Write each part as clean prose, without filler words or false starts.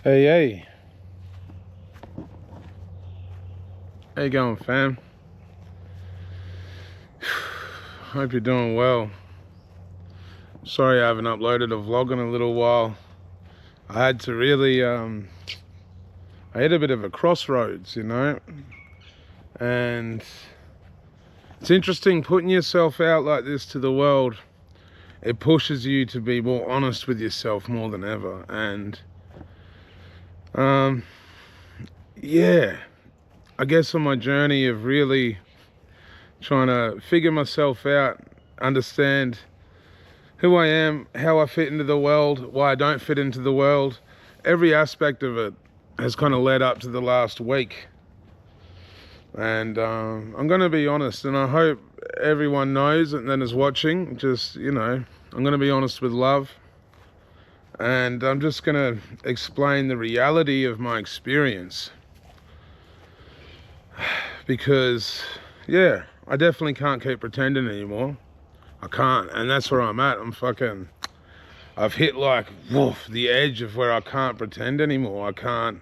Hey, hey. How you going, fam? Hope you're doing well. Sorry I haven't uploaded a vlog in a little while. I had to really, I hit a bit of a crossroads, you know? And it's interesting putting yourself out like this to the world. It pushes you to be more honest with yourself more than ever. And, yeah, I guess on my journey of really trying to figure myself out, understand who I am, how I fit into the world, why I don't fit into the world, every aspect of it has kind of led up to the last week. And I'm going to be honest, and I hope everyone knows and then is watching, just, you know, I'm going to be honest with love. And I'm just going to explain the reality of my experience. Because, yeah, I definitely can't keep pretending anymore. I can't, and that's where I'm at. I've hit like, woof, the edge of where I can't pretend anymore. I can't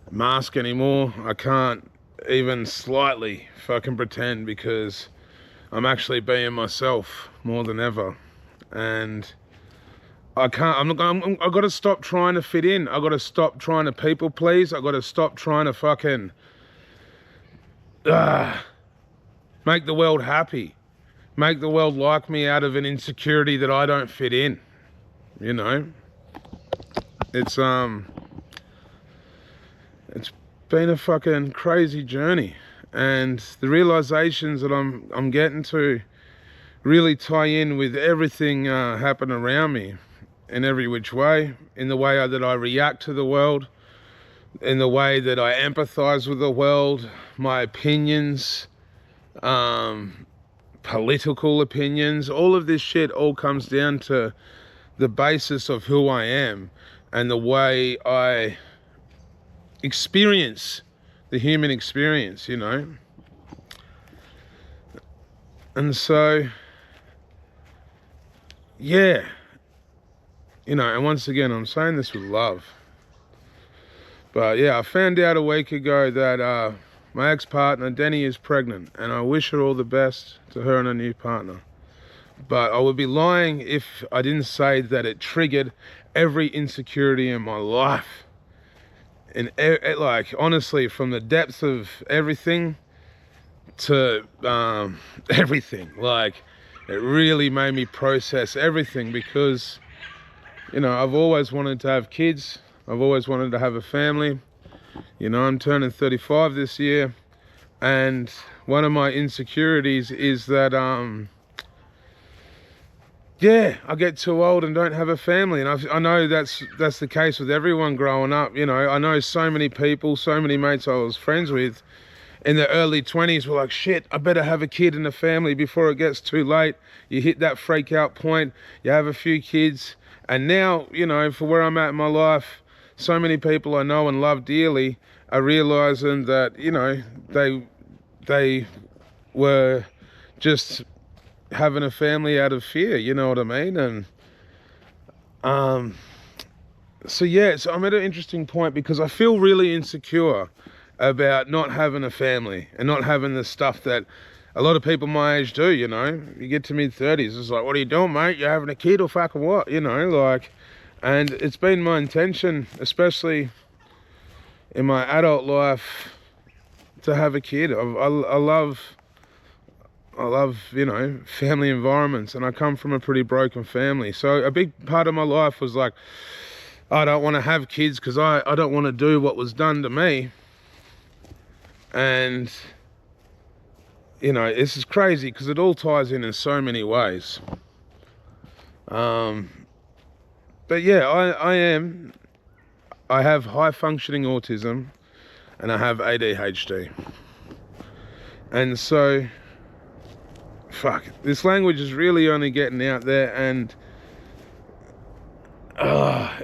mask anymore. I can't even slightly fucking pretend, because I'm actually being myself more than ever. And I can't, I've got to stop trying to fit in. I've got to stop trying to people please. I've got to stop trying to fucking make the world happy. Make the world like me out of an insecurity that I don't fit in. You know? It's been a fucking crazy journey. And the realizations that I'm getting to really tie in with everything happening around me in every which way, in the way that I react to the world, in the way that I empathize with the world, my opinions, political opinions, all of this shit all comes down to the basis of who I am and the way I experience the human experience, you know? And so, yeah, you know, and once again, I'm saying this with love. But yeah, I found out a week ago that my ex-partner, Denny, is pregnant, and I wish her all the best, to her and her new partner. But I would be lying if I didn't say that it triggered every insecurity in my life. And like, honestly, from the depths of everything to everything. Like, it really made me process everything, because, you know, I've always wanted to have kids. I've always wanted to have a family. You know, I'm turning 35 this year, and one of my insecurities is that, yeah, I get too old and don't have a family. And I know that's the case with everyone growing up. You know, I know so many people, so many mates I was friends with in their early 20s were like, shit, I better have a kid and a family before it gets too late. You hit that freak out point, you have a few kids. And now, you know, for where I'm at in my life, so many people I know and love dearly are realizing that, you know, they were just having a family out of fear, you know what I mean? And so yeah, so I'm at an interesting point, because I feel really insecure about not having a family and not having the stuff that a lot of people my age do, you know? You get to mid-30s, it's like, what are you doing, mate? You having a kid or fucking what? You know, like, and it's been my intention, especially in my adult life, to have a kid. I love, you know, family environments, and I come from a pretty broken family. So a big part of my life was like, I don't want to have kids because I don't want to do what was done to me. And, you know, this is crazy because it all ties in so many ways. But yeah, I have high functioning autism, and I have ADHD. And so, fuck, this language is really only getting out there, and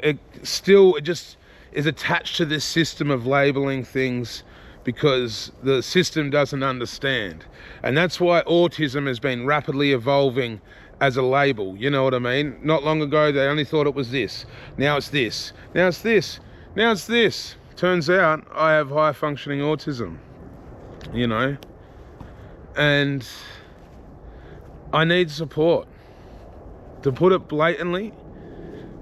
it just is attached to this system of labeling things, because the system doesn't understand. And that's why autism has been rapidly evolving as a label, you know what I mean? Not long ago, they only thought it was this. Now it's this. Now it's this. Now it's this. Turns out I have high functioning autism, you know, and I need support. To put it blatantly,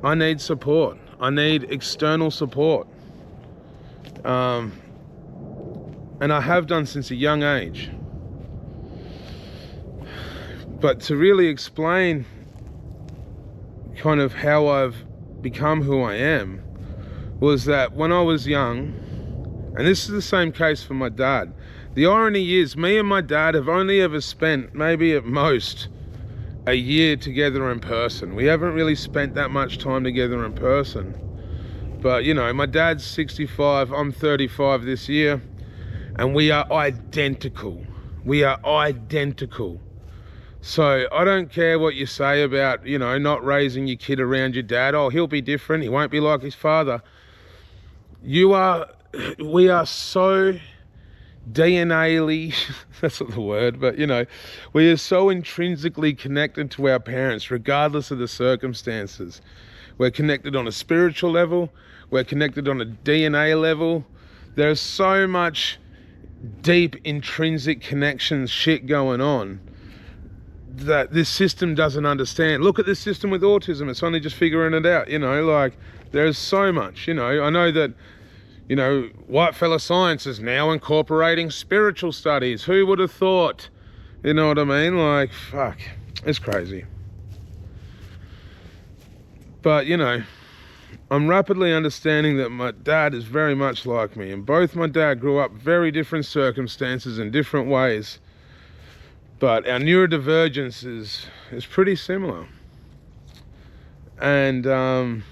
I need support. I need external support. And I have done since a young age. But to really explain kind of how I've become who I am was that when I was young, and this is the same case for my dad. The irony is me and my dad have only ever spent maybe at most a year together in person. We haven't really spent that much time together in person. But you know, my dad's 65, I'm 35 this year, and we are identical. We are identical. So I don't care what you say about, you know, not raising your kid around your dad. Oh, he'll be different. He won't be like his father. We are so DNA-ly, that's not the word, but you know, we are so intrinsically connected to our parents, regardless of the circumstances. We're connected on a spiritual level. We're connected on a DNA level. There's so much deep intrinsic connections shit going on that this system doesn't understand. Look at this system with autism. It's only just figuring it out, you know, like there's so much, you know. I know that, you know, white fella science is now incorporating spiritual studies. Who would have thought? You know what I mean? Like, fuck, it's crazy. But, you know, I'm rapidly understanding that my dad is very much like me. And both my dad grew up very different circumstances in different ways. But our neurodivergence is pretty similar. And,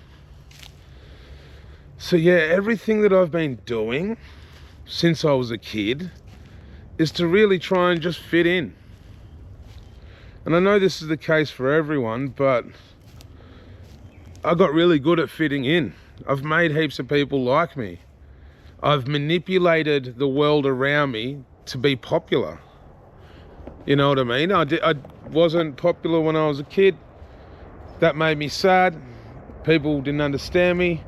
so yeah, everything that I've been doing since I was a kid is to really try and just fit in. And I know this is the case for everyone, but I got really good at fitting in. I've made heaps of people like me. I've manipulated the world around me to be popular. You know what I mean? I wasn't popular when I was a kid. That made me sad. People didn't understand me.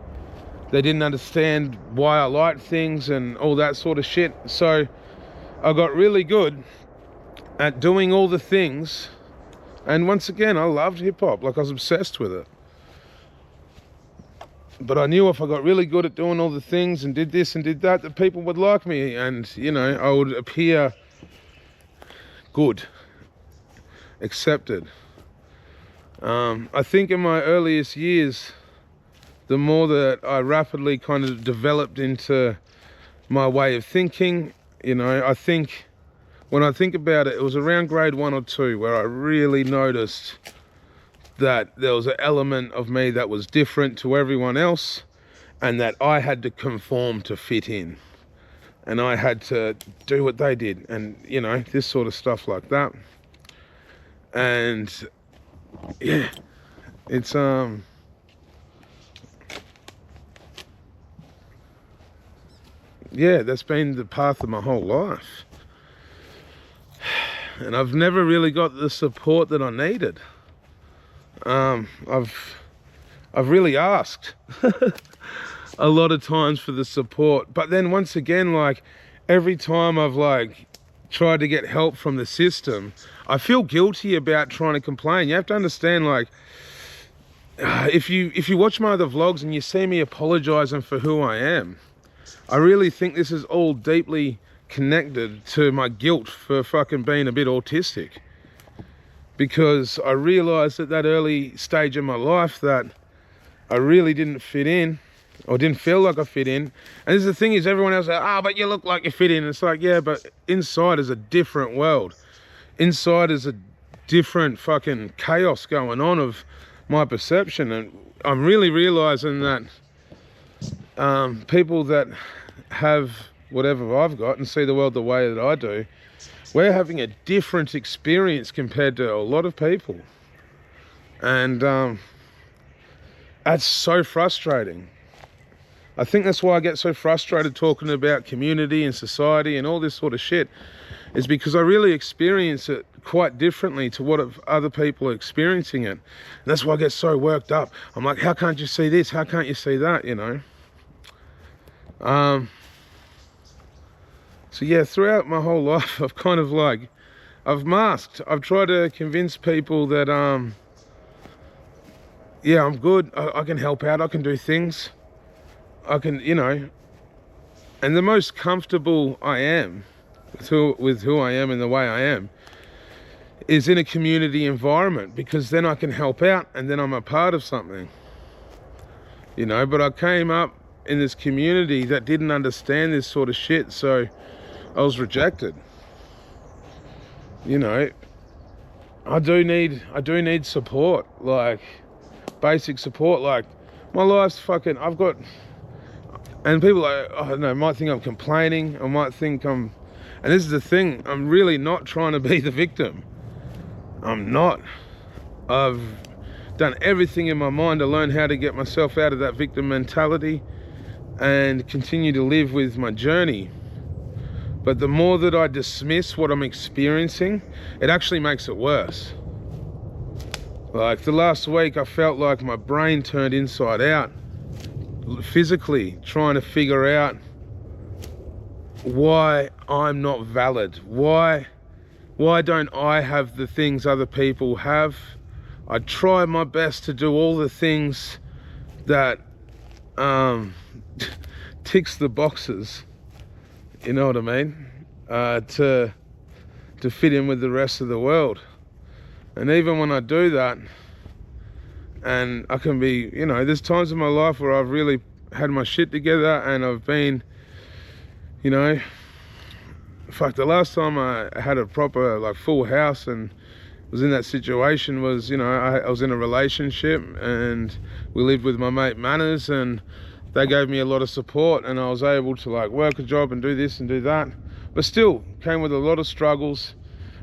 They didn't understand why I liked things and all that sort of shit. So I got really good at doing all the things. And once again, I loved hip hop. Like, I was obsessed with it. But I knew if I got really good at doing all the things and did this and did that, that people would like me. And, you know, I would appear good, accepted. I think in my earliest years, the more that I rapidly kind of developed into my way of thinking, you know, I think when I think about it, it was around grade 1 or 2 where I really noticed that there was an element of me that was different to everyone else and that I had to conform to fit in. And I had to do what they did and, you know, this sort of stuff like that. And yeah, it's, yeah, that's been the path of my whole life. And I've never really got the support that I needed. I've really asked a lot of times for the support. But then once again, like, every time I've like tried to get help from the system, I feel guilty about trying to complain. You have to understand, like, if you watch my other vlogs and you see me apologizing for who I am, I really think this is all deeply connected to my guilt for fucking being a bit autistic. Because I realized at that early stage of my life that I really didn't fit in, or didn't feel like I fit in. And the thing is, everyone else says, oh, but you look like you fit in. It's like, yeah, but inside is a different world. Inside is a different fucking chaos going on of my perception. And I'm really realizing that people that have whatever I've got and see the world the way that I do, we're having a different experience compared to a lot of people. And that's so frustrating. I think that's why I get so frustrated talking about community and society and all this sort of shit, is because I really experience it quite differently to what other people are experiencing it. And that's why I get so worked up. I'm like, how can't you see this? How can't you see that, you know? So yeah, throughout my whole life, I've kind of like, I've masked. I've tried to convince people that, yeah, I'm good. I can help out. I can do things. I can, you know, and the most comfortable I am with who I am and the way I am is in a community environment, because then I can help out and then I'm a part of something, you know. But I came up in this community that didn't understand this sort of shit, so I was rejected. You know, I do need support, like basic support. Like my life's fucking, I've got, and people like, I don't know, might think I'm complaining, I might think I'm, and this is the thing, I'm really not trying to be the victim. I'm not. I've done everything in my mind to learn how to get myself out of that victim mentality and continue to live with my journey. But the more that I dismiss what I'm experiencing, it actually makes it worse. Like the last week, I felt like my brain turned inside out, physically trying to figure out why I'm not valid. Why don't I have the things other people have? I try my best to do all the things that ticks the boxes, you know what I mean, to fit in with the rest of the world. And even when I do that, and I can be, you know, there's times in my life where I've really had my shit together and I've been, you know, fuck, the last time I had a proper, like, full house and was in that situation was, you know, I was in a relationship and we lived with my mate Manners, and they gave me a lot of support and I was able to like work a job and do this and do that, but still came with a lot of struggles.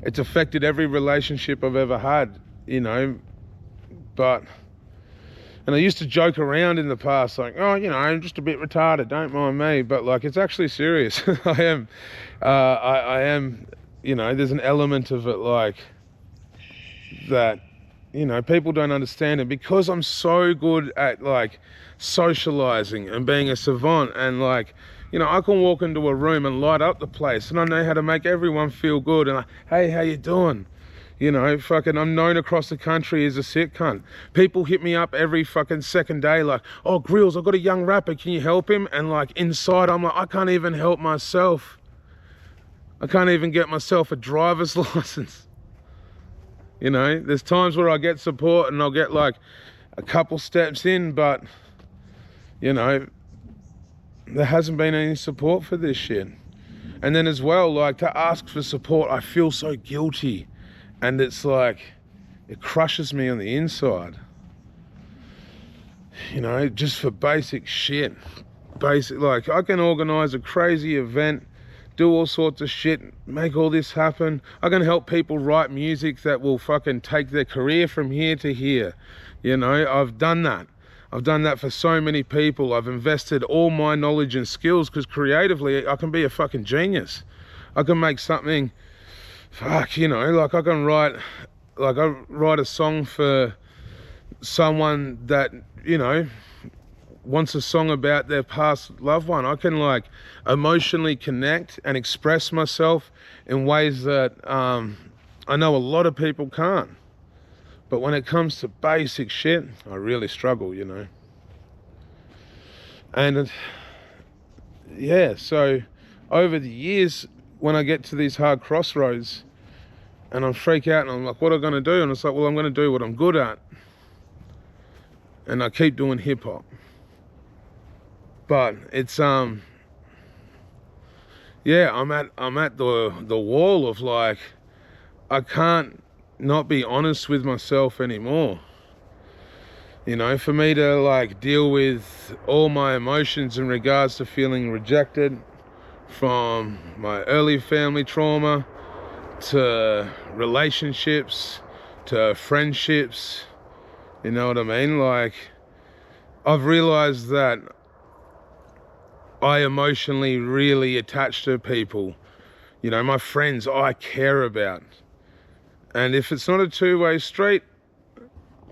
It's affected every relationship I've ever had, you know. But, and I used to joke around in the past like, oh, you know, I'm just a bit retarded, don't mind me, but like it's actually serious. I am, you know, there's an element of it like that, you know, people don't understand it, because I'm so good at like socializing and being a savant, and like, you know, I can walk into a room and light up the place, and I know how to make everyone feel good, and like, hey, how you doing? You know, fucking, I'm known across the country as a sick cunt. People hit me up every fucking second day like, oh, Greels, I've got a young rapper, can you help him? And like inside I'm like, I can't even help myself. I can't even get myself a driver's license. You know, there's times where I get support and I'll get like a couple steps in, but, you know, there hasn't been any support for this shit. And then as well, like, to ask for support, I feel so guilty. And it's like, it crushes me on the inside. You know, just for basic shit. Basic, like, I can organize a crazy event, do all sorts of shit, make all this happen. I can help people write music that will fucking take their career from here to here. You know, I've done that. I've done that for so many people. I've invested all my knowledge and skills, because creatively I can be a fucking genius. I can make something, fuck, you know, like I can write, like I write a song for someone that, you know, wants a song about their past loved one. I can like emotionally connect and express myself in ways that I know a lot of people can't. But when it comes to basic shit, I really struggle, you know. And yeah, so over the years, when I get to these hard crossroads and I freak out and I'm like, what am I going to do? And it's like, well, I'm going to do what I'm good at. And I keep doing hip hop. But it's yeah, I'm at the wall of like, I can't not be honest with myself anymore. You know, for me to like deal with all my emotions in regards to feeling rejected, from my early family trauma to relationships to friendships, you know what I mean? Like, I've realized that I emotionally really attach to people. You know, my friends I care about. And if it's not a two-way street,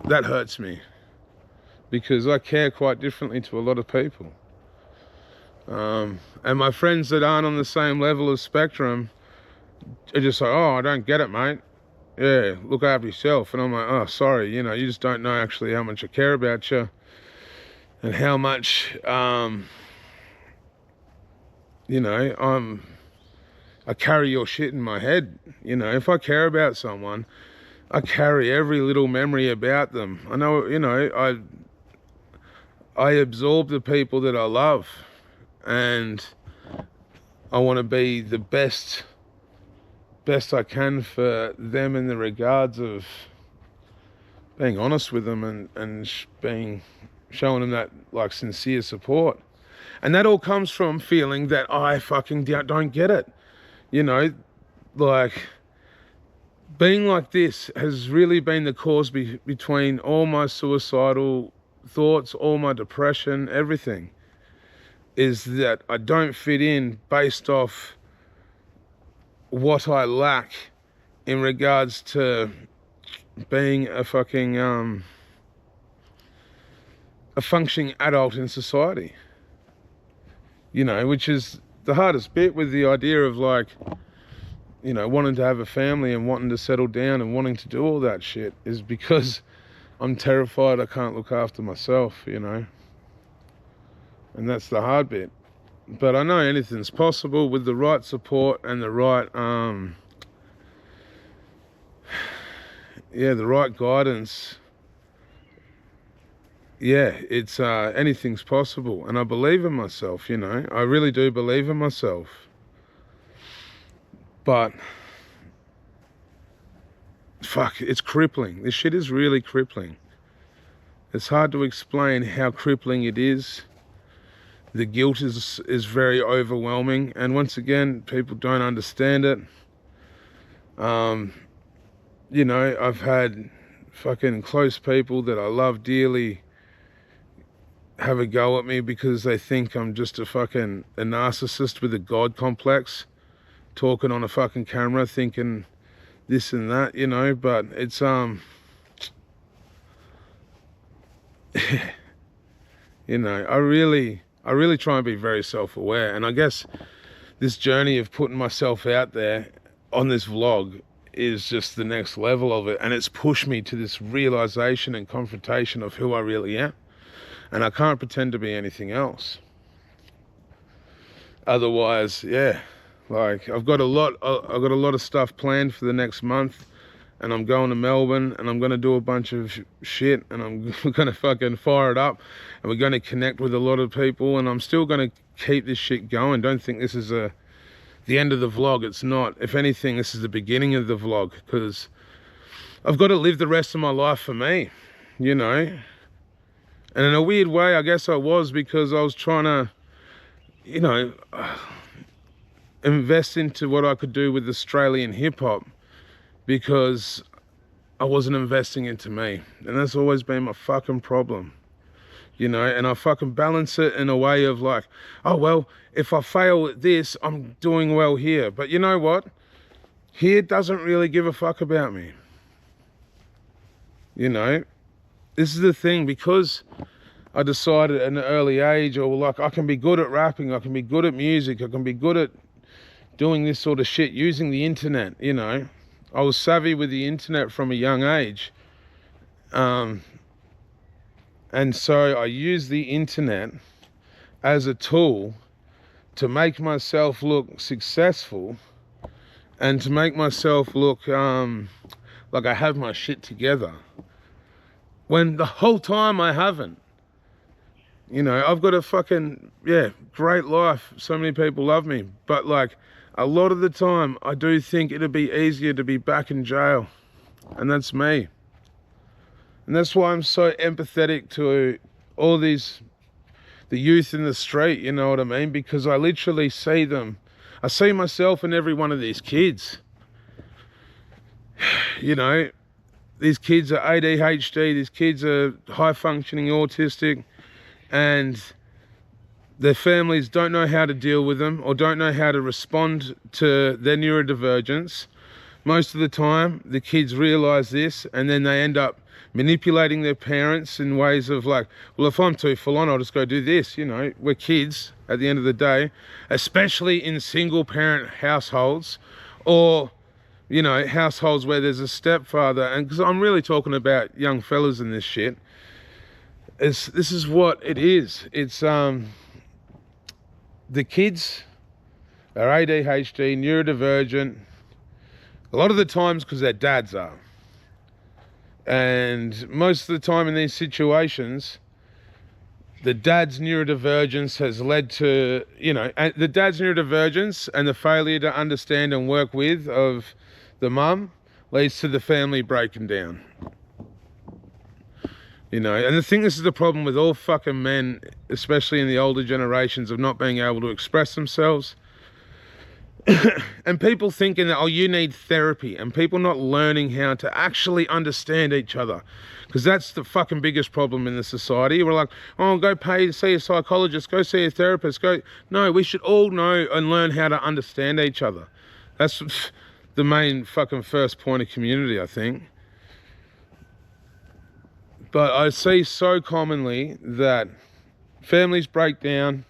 that hurts me, because I care quite differently to a lot of people. And my friends that aren't on the same level of spectrum are just like, oh, I don't get it, mate. Yeah, look after yourself. And I'm like, oh, sorry, you know, you just don't know actually how much I care about you and how much, you know, I carry your shit in my head. You know, if I care about someone, I carry every little memory about them. I know, you know, I absorb the people that I love, and I want to be the best I can for them in the regards of being honest with them and showing them that like sincere support. And that all comes from feeling that I fucking don't get it. You know, like being like this has really been the cause between all my suicidal thoughts, all my depression, everything, is that I don't fit in based off what I lack in regards to being a fucking a functioning adult in society. You know, which is the hardest bit with the idea of like, you know, wanting to have a family and wanting to settle down and wanting to do all that shit, is because I'm terrified I can't look after myself, you know. And that's the hard bit. But I know anything's possible with the right support and the right, the right guidance. Yeah, it's, anything's possible. And I believe in myself, you know. I really do believe in myself. But, fuck, it's crippling. This shit is really crippling. It's hard to explain how crippling it is. The guilt is very overwhelming. And once again, people don't understand it. You know, I've had fucking close people that I love dearly have a go at me because they think I'm just a narcissist with a god complex, talking on a fucking camera, thinking this and that, you know. But it's you know, I really try and be very self-aware. And I guess this journey of putting myself out there on this vlog is just the next level of it. And it's pushed me to this realization and confrontation of who I really am. And I can't pretend to be anything else. Otherwise, yeah, like I've got a lot of stuff planned for the next month. And I'm going to Melbourne and I'm going to do a bunch of shit, and I'm going to fucking fire it up, and we're going to connect with a lot of people, and I'm still going to keep this shit going. Don't think this is the end of the vlog. It's not. If anything, this is the beginning of the vlog, because I've got to live the rest of my life for me, you know. And in a weird way, I guess I was, because I was trying to, you know, invest into what I could do with Australian hip-hop, because I wasn't investing into me. And that's always been my fucking problem, you know. And I fucking balance it in a way of like, oh, well, if I fail at this, I'm doing well here. But you know what? Here doesn't really give a fuck about me. You know, this is the thing, because I decided at an early age, or like, I can be good at rapping, I can be good at music, I can be good at doing this sort of shit using the internet, you know. I was savvy with the internet from a young age. And so I use the internet as a tool to make myself look successful and to make myself look like I have my shit together, when the whole time I haven't. You know, I've got a fucking, great life. So many people love me. But like, a lot of the time, I do think it'd be easier to be back in jail. And that's me. And that's why I'm so empathetic to all the youth in the street, you know what I mean? Because I literally see them. I see myself in every one of these kids. You know, these kids are ADHD, these kids are high-functioning autistic, and their families don't know how to deal with them, or don't know how to respond to their neurodivergence. Most of the time, the kids realise this, and then they end up manipulating their parents in ways of like, well, if I'm too full on, I'll just go do this. You know, we're kids at the end of the day, especially in single parent households, or, you know, households where there's a stepfather. And because I'm really talking about young fellas in this shit, this is what it is. It's the kids are ADHD, neurodivergent, a lot of the times because their dads are. And most of the time in these situations, the dad's neurodivergence has led to, you know, the dad's neurodivergence and the failure to understand and work with of the mum leads to the family breaking down. You know, and I think this is the problem with all fucking men, especially in the older generations, of not being able to express themselves. And people thinking that, oh, you need therapy, and people not learning how to actually understand each other. Because that's the fucking biggest problem in the society. We're like, oh, go pay to see a psychologist, go see a therapist, go. No, we should all know and learn how to understand each other. That's the main fucking first point of community, I think. But I see so commonly that families break down,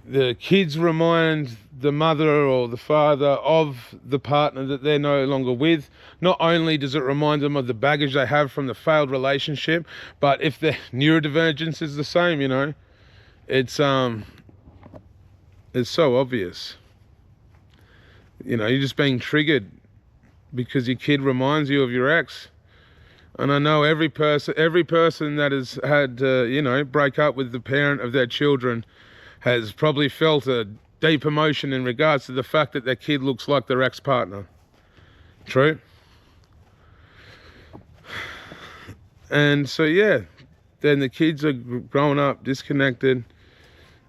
the kids remind the mother or the father of the partner that they're no longer with. Not only does it remind them of the baggage they have from the failed relationship, but if their neurodivergence is the same, you know, it's so obvious. You know, you're just being triggered because your kid reminds you of your ex. And I know every person that has had, you know, break up with the parent of their children has probably felt a deep emotion in regards to the fact that their kid looks like their ex-partner. True? And so, yeah, then the kids are growing up disconnected,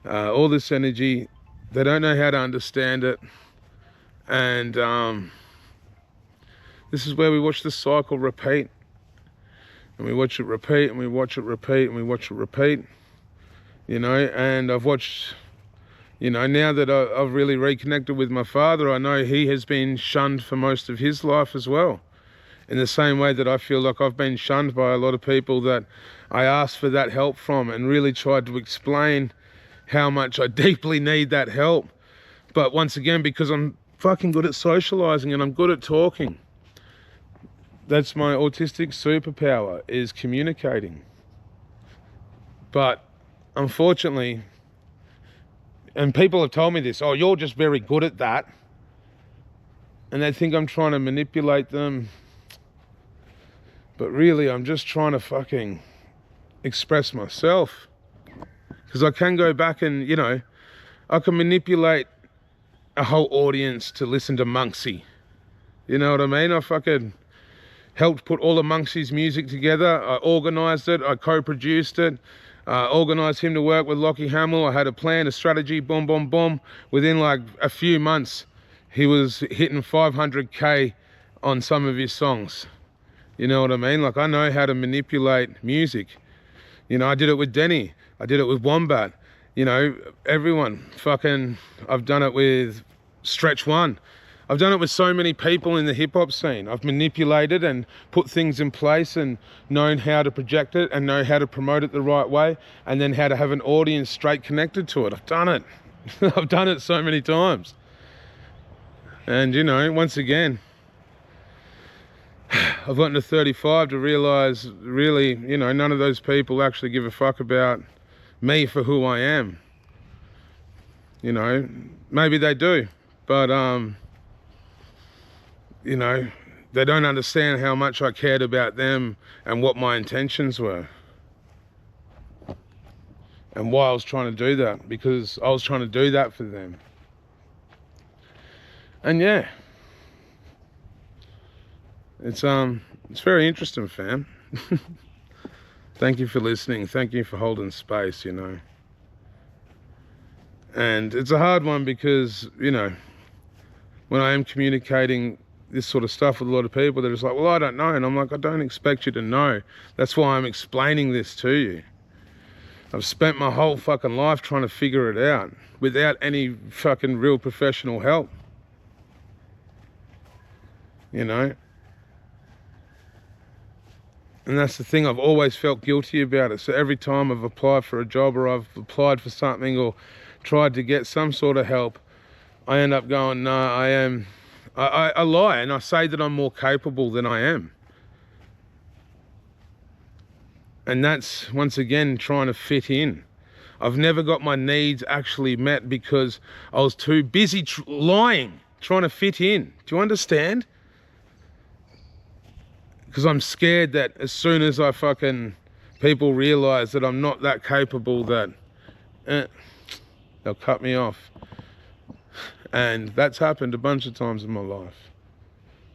all this energy, they don't know how to understand it. And this is where we watch the cycle repeat. And we watch it repeat, and we watch it repeat, and we watch it repeat. You know, and I've watched, you know, now that I've really reconnected with my father, I know he has been shunned for most of his life as well. In the same way that I feel like I've been shunned by a lot of people that I asked for that help from and really tried to explain how much I deeply need that help. But once again, because I'm fucking good at socializing and I'm good at talking. That's my autistic superpower, is communicating. But unfortunately, and people have told me this, oh, you're just very good at that. And they think I'm trying to manipulate them. But really, I'm just trying to fucking express myself. Because I can go back and, you know, I can manipulate a whole audience to listen to Monksy. You know what I mean? I fucking helped put all of Monksy's music together. I organised it. I co-produced it. Organised him to work with Lockie Hamill. I had a plan, a strategy, boom, boom, boom. Within like a few months, he was hitting 500K on some of his songs. You know what I mean? Like, I know how to manipulate music. You know, I did it with Denny. I did it with Wombat. You know, everyone. Fucking, I've done it with Stretch One. I've done it with so many people in the hip-hop scene. I've manipulated and put things in place and known how to project it and know how to promote it the right way, and then how to have an audience straight connected to it. I've done it. I've done it so many times. And, you know, once again, I've gotten to 35 to realise, really, you know, none of those people actually give a fuck about me for who I am. You know, maybe they do, but, you know, they don't understand how much I cared about them and what my intentions were. And why I was trying to do that, because I was trying to do that for them. And yeah, it's very interesting, fam. Thank you for listening. Thank you for holding space, you know. And it's a hard one because, you know, when I am communicating this sort of stuff with a lot of people, they're just like, well, I don't know. And I'm like, I don't expect you to know. That's why I'm explaining this to you. I've spent my whole fucking life trying to figure it out without any fucking real professional help. You know? And that's the thing, I've always felt guilty about it. So every time I've applied for a job or I've applied for something or tried to get some sort of help, I end up going, no, I lie and I say that I'm more capable than I am. And that's, once again, trying to fit in. I've never got my needs actually met because I was too busy lying, trying to fit in. Do you understand? Because I'm scared that as soon as people realize that I'm not that capable, that they'll cut me off. And that's happened a bunch of times in my life.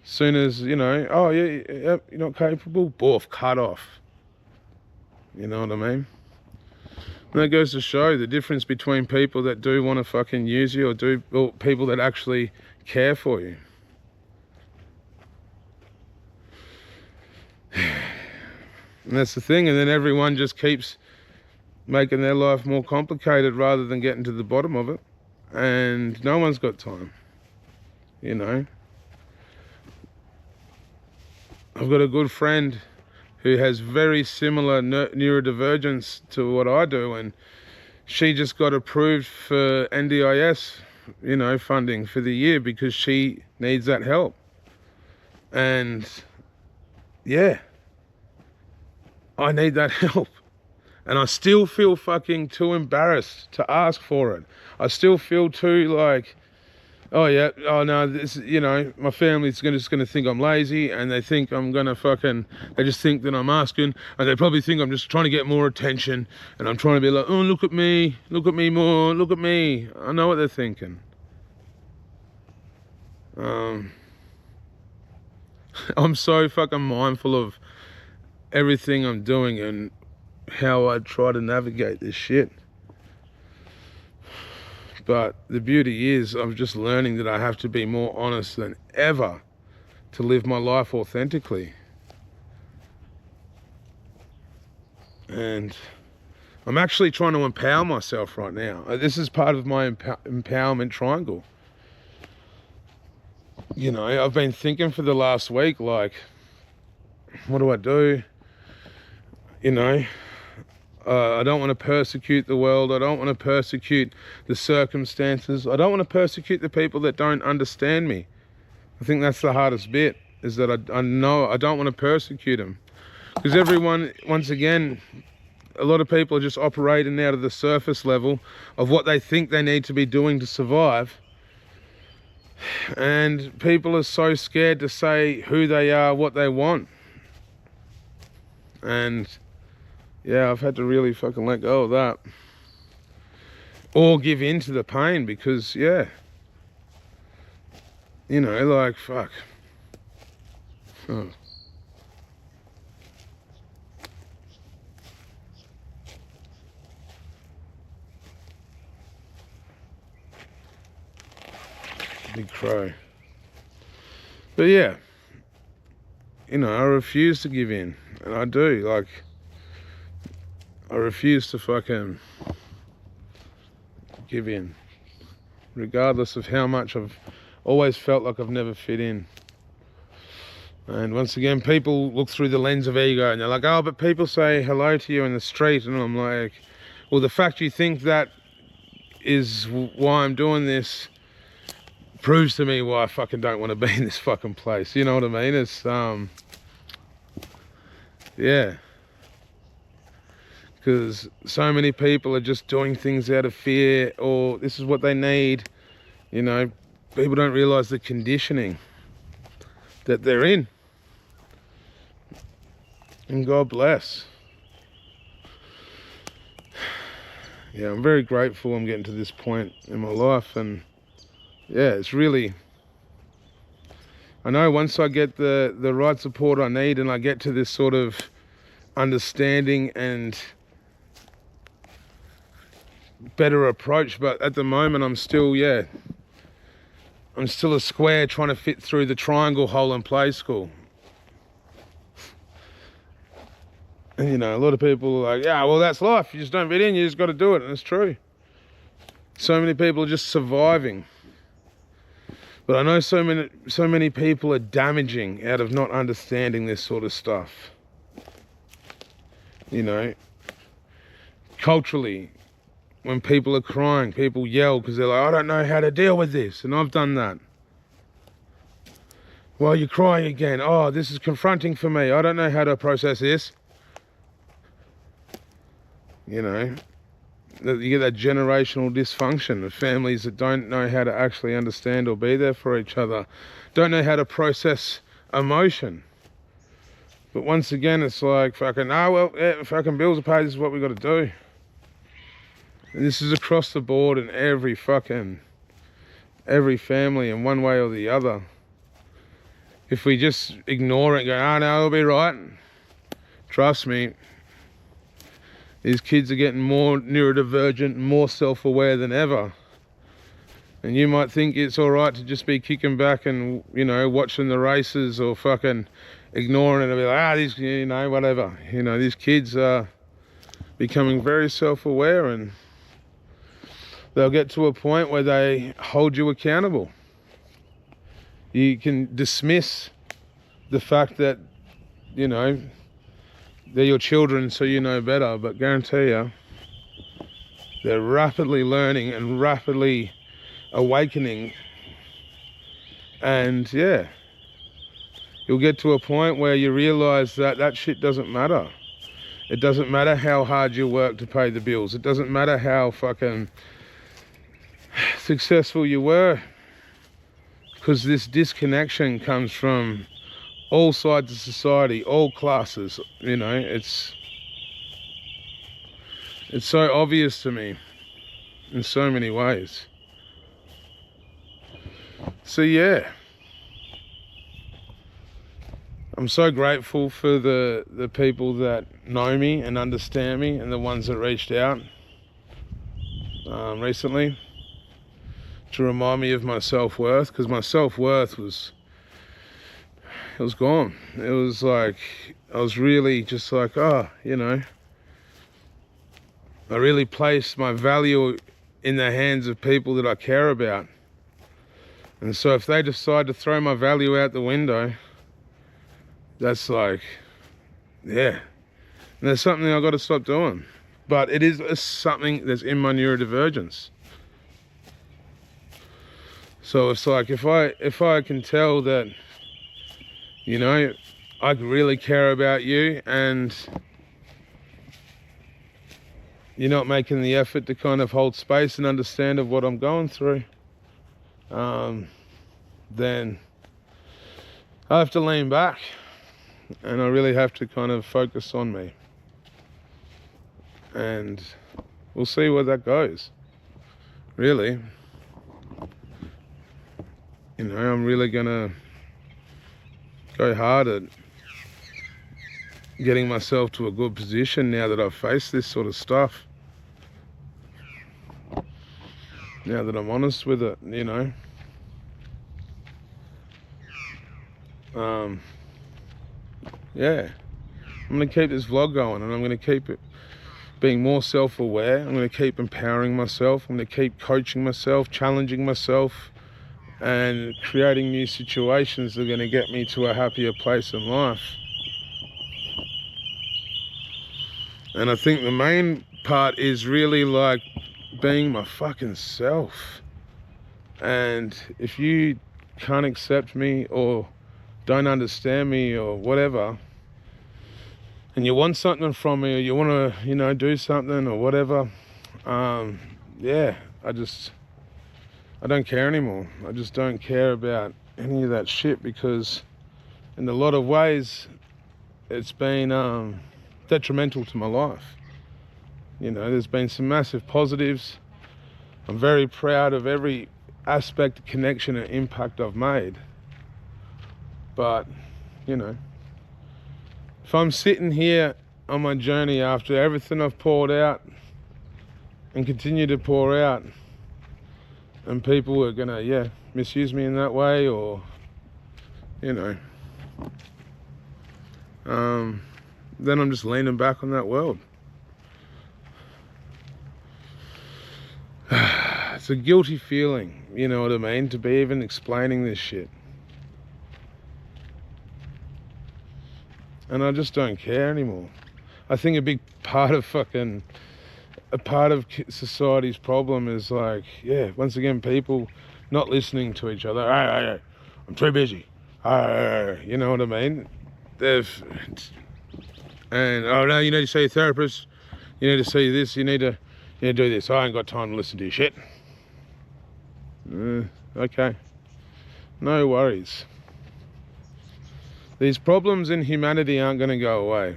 As soon as, oh yeah, you're not capable, boof, cut off. You know what I mean? And that goes to show the difference between people that do want to fucking use you or people that actually care for you. And that's the thing, and then everyone just keeps making their life more complicated rather than getting to the bottom of it. And no one's got time, I've got a good friend who has very similar neurodivergence to what I do, and she just got approved for NDIS, funding for the year because she needs that help. And yeah, I need that help. And I still feel fucking too embarrassed to ask for it. I still feel too oh no, this, my family's just gonna think I'm lazy, and they think I'm gonna they just think that I'm asking, and they probably think I'm just trying to get more attention, and I'm trying to be like, oh, look at me more, look at me. I know what they're thinking. I'm so fucking mindful of everything I'm doing and how I try to navigate this shit. But the beauty is I'm just learning that I have to be more honest than ever to live my life authentically. And I'm actually trying to empower myself right now. This is part of my empowerment triangle. I've been thinking for the last week, like, what do I do? I don't want to persecute the world. I don't want to persecute the circumstances. I don't want to persecute the people that don't understand me. I think that's the hardest bit, is that I know I don't want to persecute them. Because everyone, once again, a lot of people are just operating out of the surface level of what they think they need to be doing to survive. And people are so scared to say who they are, what they want. And yeah, I've had to really fucking let go of that. Or give in to the pain, because, yeah. Fuck. Oh. Big crow. But yeah, I refuse to give in. And I do, I refuse to fucking give in, regardless of how much I've always felt like I've never fit in. And once again, people look through the lens of ego and they're like, oh, but people say hello to you in the street. And I'm like, well, the fact you think that is why I'm doing this proves to me why I fucking don't want to be in this fucking place. You know what I mean? It's, yeah. Because so many people are just doing things out of fear, or this is what they need. People don't realize the conditioning that they're in. And God bless. Yeah, I'm very grateful I'm getting to this point in my life, and yeah, it's really, I know once I get the right support I need and I get to this sort of understanding and better approach, but at the moment I'm still a square trying to fit through the triangle hole in play school. And a lot of people are like, yeah, well, that's life, you just don't fit in, you just got to do it. And it's true. So many people are just surviving, but I know so many people are damaging out of not understanding this sort of stuff. You know, culturally, when people are crying, people yell because they're like, I don't know how to deal with this. And I've done that. Why are you crying again? Oh, this is confronting for me. I don't know how to process this. You know, you get that generational dysfunction of families that don't know how to actually understand or be there for each other, don't know how to process emotion. But once again, it's like, fucking, oh, well, yeah, fucking bills are paid, this is what we got to do. And this is across the board in every family in one way or the other. If we just ignore it and go, oh no, it'll be right, trust me, these kids are getting more neurodivergent, more self-aware than ever. And you might think it's all right to just be kicking back and, you know, watching the races or fucking ignoring it and be like, these, you know, whatever. You know, these kids are becoming very self-aware, and they'll get to a point where they hold you accountable. You can dismiss the fact that, you know, they're your children, so you know better, but guarantee you, they're rapidly learning and rapidly awakening. And yeah, you'll get to a point where you realize that that shit doesn't matter. It doesn't matter how hard you work to pay the bills. It doesn't matter how fucking successful you were, because this disconnection comes from all sides of society, all classes. You know, it's so obvious to me in so many ways. So yeah, I'm so grateful for the people that know me and understand me, and the ones that reached out recently to remind me of my self-worth, because my self-worth was gone. It was like, I was really just like, oh, you know, I really placed my value in the hands of people that I care about. And so if they decide to throw my value out the window, that's like, yeah, and there's something I've got to stop doing. But it is something that's in my neurodivergence. So it's like, if I can tell that, you know, I really care about you and you're not making the effort to kind of hold space and understand of what I'm going through, then I have to lean back, and I really have to kind of focus on me. And we'll see where that goes, really. You know, I'm really gonna go hard at getting myself to a good position now that I've faced this sort of stuff. Now that I'm honest with it, you know. Yeah, I'm gonna keep this vlog going, and I'm gonna keep it being more self-aware. I'm gonna keep empowering myself. I'm gonna keep coaching myself, challenging myself, and creating new situations that are gonna get me to a happier place in life. And I think the main part is really like being my fucking self. And if you can't accept me or don't understand me or whatever, and you want something from me, or you want to, you know, do something or whatever, yeah, I don't care anymore. I just don't care about any of that shit, because in a lot of ways it's been detrimental to my life. You know, there's been some massive positives. I'm very proud of every aspect, connection and impact I've made. But, you know, if I'm sitting here on my journey after everything I've poured out and continue to pour out, and people are gonna, yeah, misuse me in that way, or, you know, then I'm just leaning back on that world. It's a guilty feeling, you know what I mean, to be even explaining this shit. And I just don't care anymore. I think a big part of society's problem is like, yeah, once again, people not listening to each other. Hey, I'm too busy. You know what I mean? Oh no, you need to see a therapist. You need to see this. You need to do this. I ain't got time to listen to your shit. Okay, no worries. These problems in humanity aren't going to go away.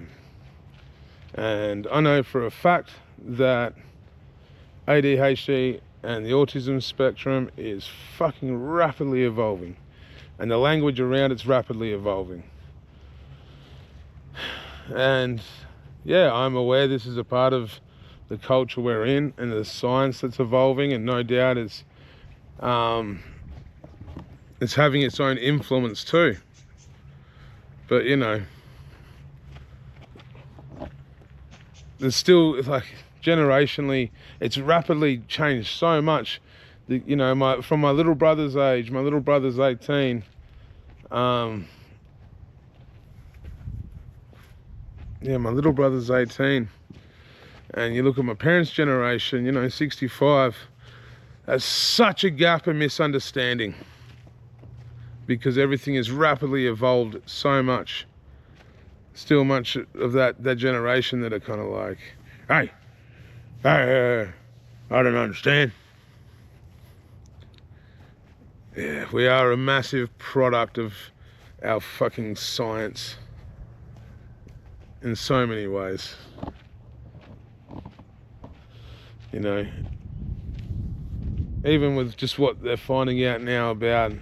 And I know for a fact that ADHD and the autism spectrum is fucking rapidly evolving. And the language around it's rapidly evolving. And yeah, I'm aware this is a part of the culture we're in and the science that's evolving, and no doubt it's having its own influence too. But you know, there's still, like, generationally, it's rapidly changed so much. You know, from my little brother's age, my little brother's 18. Yeah, my little brother's 18. And you look at my parents' generation, you know, 65. There's such a gap and misunderstanding because everything has rapidly evolved so much. Still much of that generation that are kind of like, hey, I don't understand. Yeah, we are a massive product of our fucking science in so many ways. You know, even with just what they're finding out now about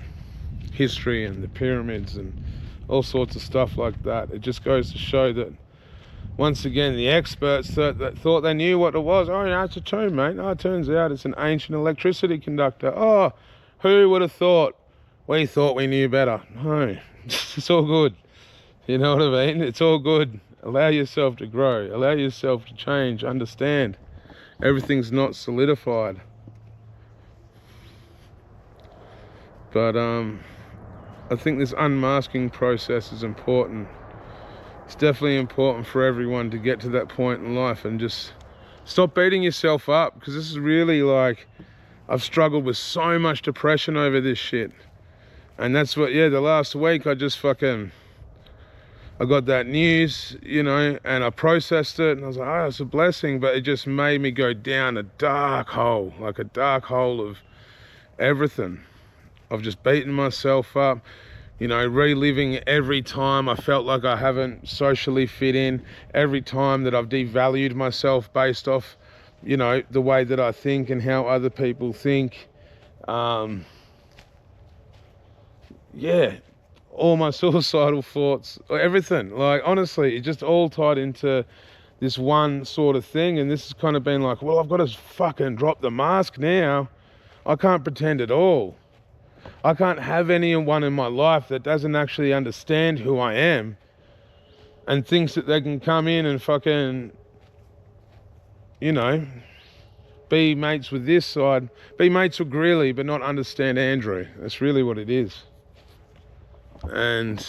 history and the pyramids and all sorts of stuff like that, it just goes to show that, once again, the experts that thought they knew what it was, oh, yeah, it's a tomb, mate. Oh, it turns out it's an ancient electricity conductor. Oh, who would have thought? We thought we knew better. No, it's all good. You know what I mean? It's all good. Allow yourself to grow. Allow yourself to change. Understand. Everything's not solidified. But I think this unmasking process is important. It's definitely important for everyone to get to that point in life and just stop beating yourself up, because this is really, like, I've struggled with so much depression over this shit. And that's what, yeah, the last week I got that news, you know, and I processed it and I was like, oh, it's a blessing, but it just made me go down a dark hole, like a dark hole of everything. I've just beaten myself up, you know, reliving every time I felt like I haven't socially fit in, every time that I've devalued myself based off, you know, the way that I think and how other people think. Yeah, all my suicidal thoughts, everything. Like, honestly, it just all tied into this one sort of thing. And this has kind of been like, well, I've got to fucking drop the mask now. I can't pretend at all. I can't have anyone in my life that doesn't actually understand who I am and thinks that they can come in and fucking, you know, be mates with this side, be mates with Greeley, but not understand Andrew. That's really what it is. And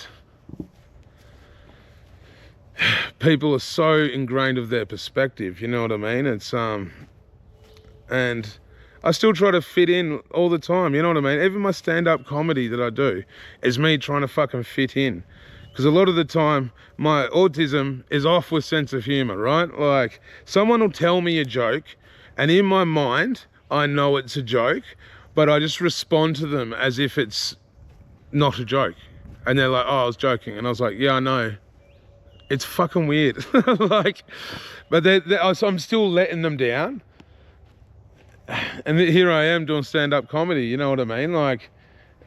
people are so ingrained of their perspective, you know what I mean? It's and I still try to fit in all the time, you know what I mean? Even my stand-up comedy that I do is me trying to fucking fit in. Because a lot of the time, my autism is off with sense of humor, right? Like, someone will tell me a joke, and in my mind, I know it's a joke, but I just respond to them as if it's not a joke. And they're like, oh, I was joking. And I was like, yeah, I know. It's fucking weird. Like, but I'm still letting them down. And here I am doing stand-up comedy, you know what I mean? Like,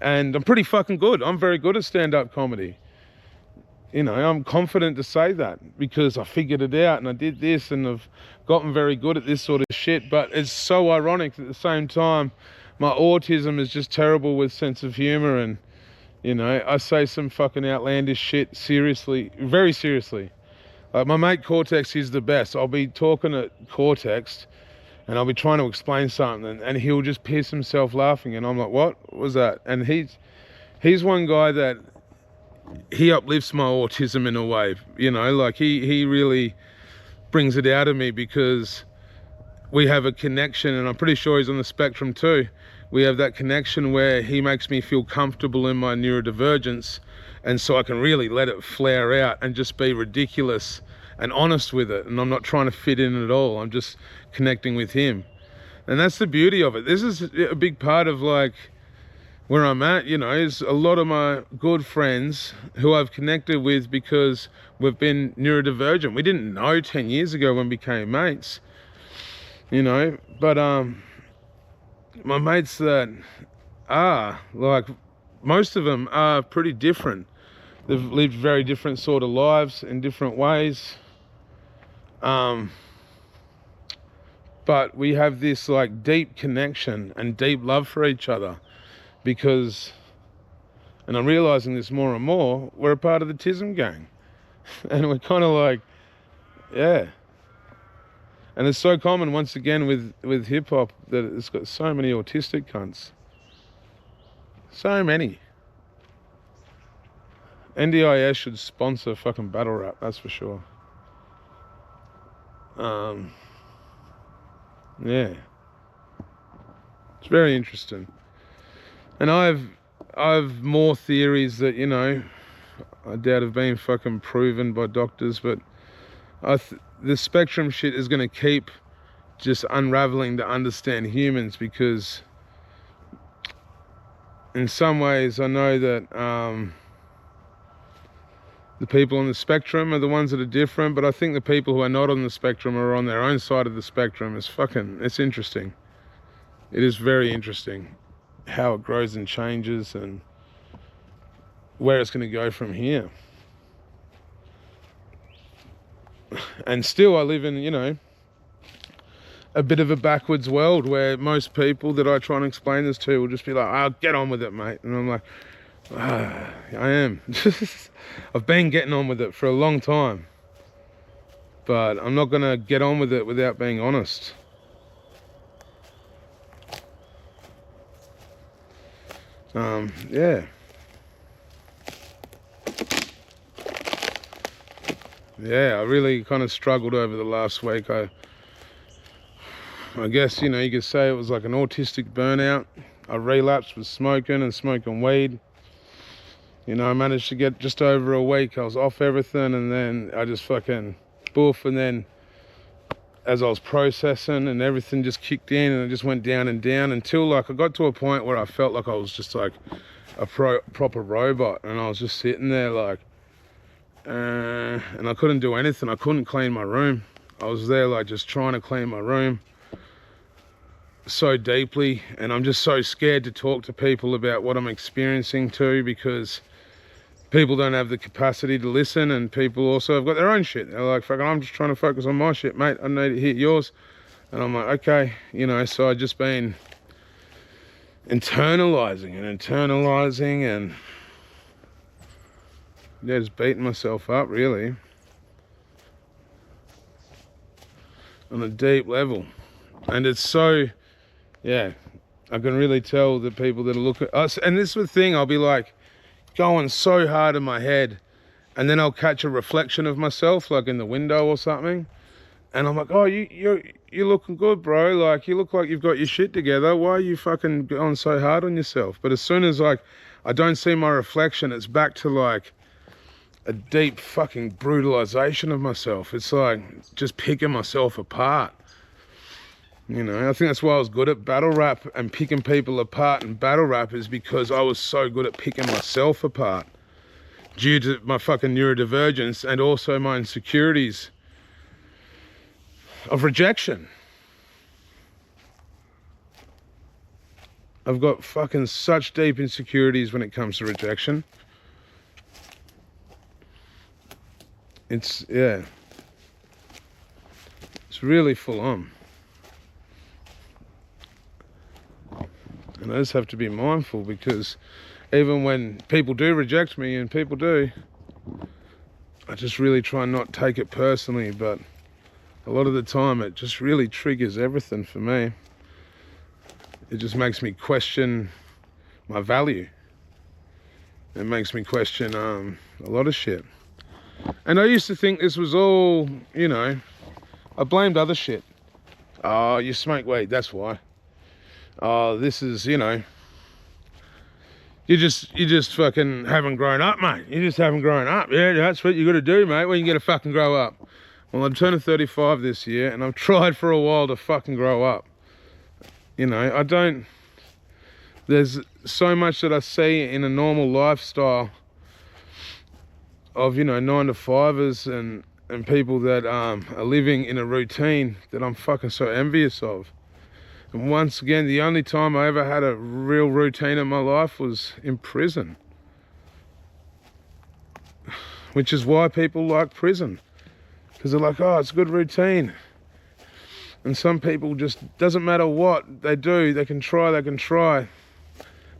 and I'm pretty fucking good. I'm very good at stand-up comedy. You know, I'm confident to say that because I figured it out and I did this and I've gotten very good at this sort of shit. But it's so ironic that at the same time, my autism is just terrible with sense of humor, and, you know, I say some fucking outlandish shit seriously, very seriously. Like, my mate Cortex is the best. I'll be talking at Cortex and I'll be trying to explain something and he'll just piss himself laughing and I'm like, what was that? And he's one guy that he uplifts my autism in a way, you know, like he really brings it out of me, because we have a connection, and I'm pretty sure he's on the spectrum too. We have that connection where he makes me feel comfortable in my neurodivergence, and so I can really let it flare out and just be ridiculous and honest with it, and I'm not trying to fit in at all. I'm just connecting with him, and that's the beauty of it. This is a big part of like where I'm at, you know, is a lot of my good friends who I've connected with because we've been neurodivergent. We didn't know 10 years ago when we became mates, you know, but my mates that are, like, most of them are pretty different. They've lived very different sort of lives in different ways. But we have this like deep connection and deep love for each other because, and I'm realizing this more and more, we're a part of the TISM gang. And we're kind of like, yeah. And it's so common, once again, with hip-hop, that it's got so many autistic cunts. So many. NDIS should sponsor fucking battle rap, that's for sure. Yeah. It's very interesting. And I've more theories that, you know, I doubt have been fucking proven by doctors, but the spectrum shit is going to keep just unraveling to understand humans, because in some ways I know that the people on the spectrum are the ones that are different, but I think the people who are not on the spectrum are on their own side of the spectrum. It's interesting. It is very interesting how it grows and changes and where it's going to go from here. And still I live in, you know, a bit of a backwards world where most people that I try and explain this to will just be like, "Oh, get on with it, mate." And I'm like, I am. I've been getting on with it for a long time, but I'm not going to get on with it without being honest. Yeah. Yeah, I really kind of struggled over the last week. I guess, you know, you could say it was like an autistic burnout. I relapsed with smoking weed. You know, I managed to get just over a week. I was off everything, and then I just fucking boof, and then as I was processing and everything just kicked in, and it just went down and down until like I got to a point where I felt like I was just like a proper robot, and I was just sitting there like, and I couldn't do anything. I couldn't clean my room. I was there like just trying to clean my room so deeply, and I'm just so scared to talk to people about what I'm experiencing too, because people don't have the capacity to listen, and people also have got their own shit. They're like, fucking, I'm just trying to focus on my shit, mate. I need to hear yours. And I'm like, okay, you know, so I've just been internalizing and yeah, just beating myself up really on a deep level. And it's so, yeah, I can really tell the people that look at us, and this is the thing, I'll be like going so hard in my head, and then I'll catch a reflection of myself like in the window or something, and I'm like, oh, you're looking good, bro, like you look like you've got your shit together. Why are you fucking going so hard on yourself? But as soon as like I don't see my reflection, it's back to like a deep fucking brutalization of myself. It's like just picking myself apart. You know, I think that's why I was good at battle rap and picking people apart in battle rap, is because I was so good at picking myself apart due to my fucking neurodivergence and also my insecurities of rejection. I've got fucking such deep insecurities when it comes to rejection. It's, yeah, it's really full on. And I just have to be mindful, because even when people do reject me, and people do, I just really try not to take it personally, but a lot of the time it just really triggers everything for me. It just makes me question my value. It makes me question a lot of shit. And I used to think this was all, you know, I blamed other shit. Oh, you smoke weed, that's why. Oh, this is, you know, you just fucking haven't grown up, mate. You just haven't grown up. Yeah, that's what you got to do, mate, when you got to fucking grow up. Well, I'm turning 35 this year, and I've tried for a while to fucking grow up. You know, there's so much that I see in a normal lifestyle of, you know, 9-to-5ers and people that are living in a routine that I'm fucking so envious of. And once again, the only time I ever had a real routine in my life was in prison. Which is why people like prison. Because they're like, oh, it's a good routine. And some people just, doesn't matter what they do, they can try.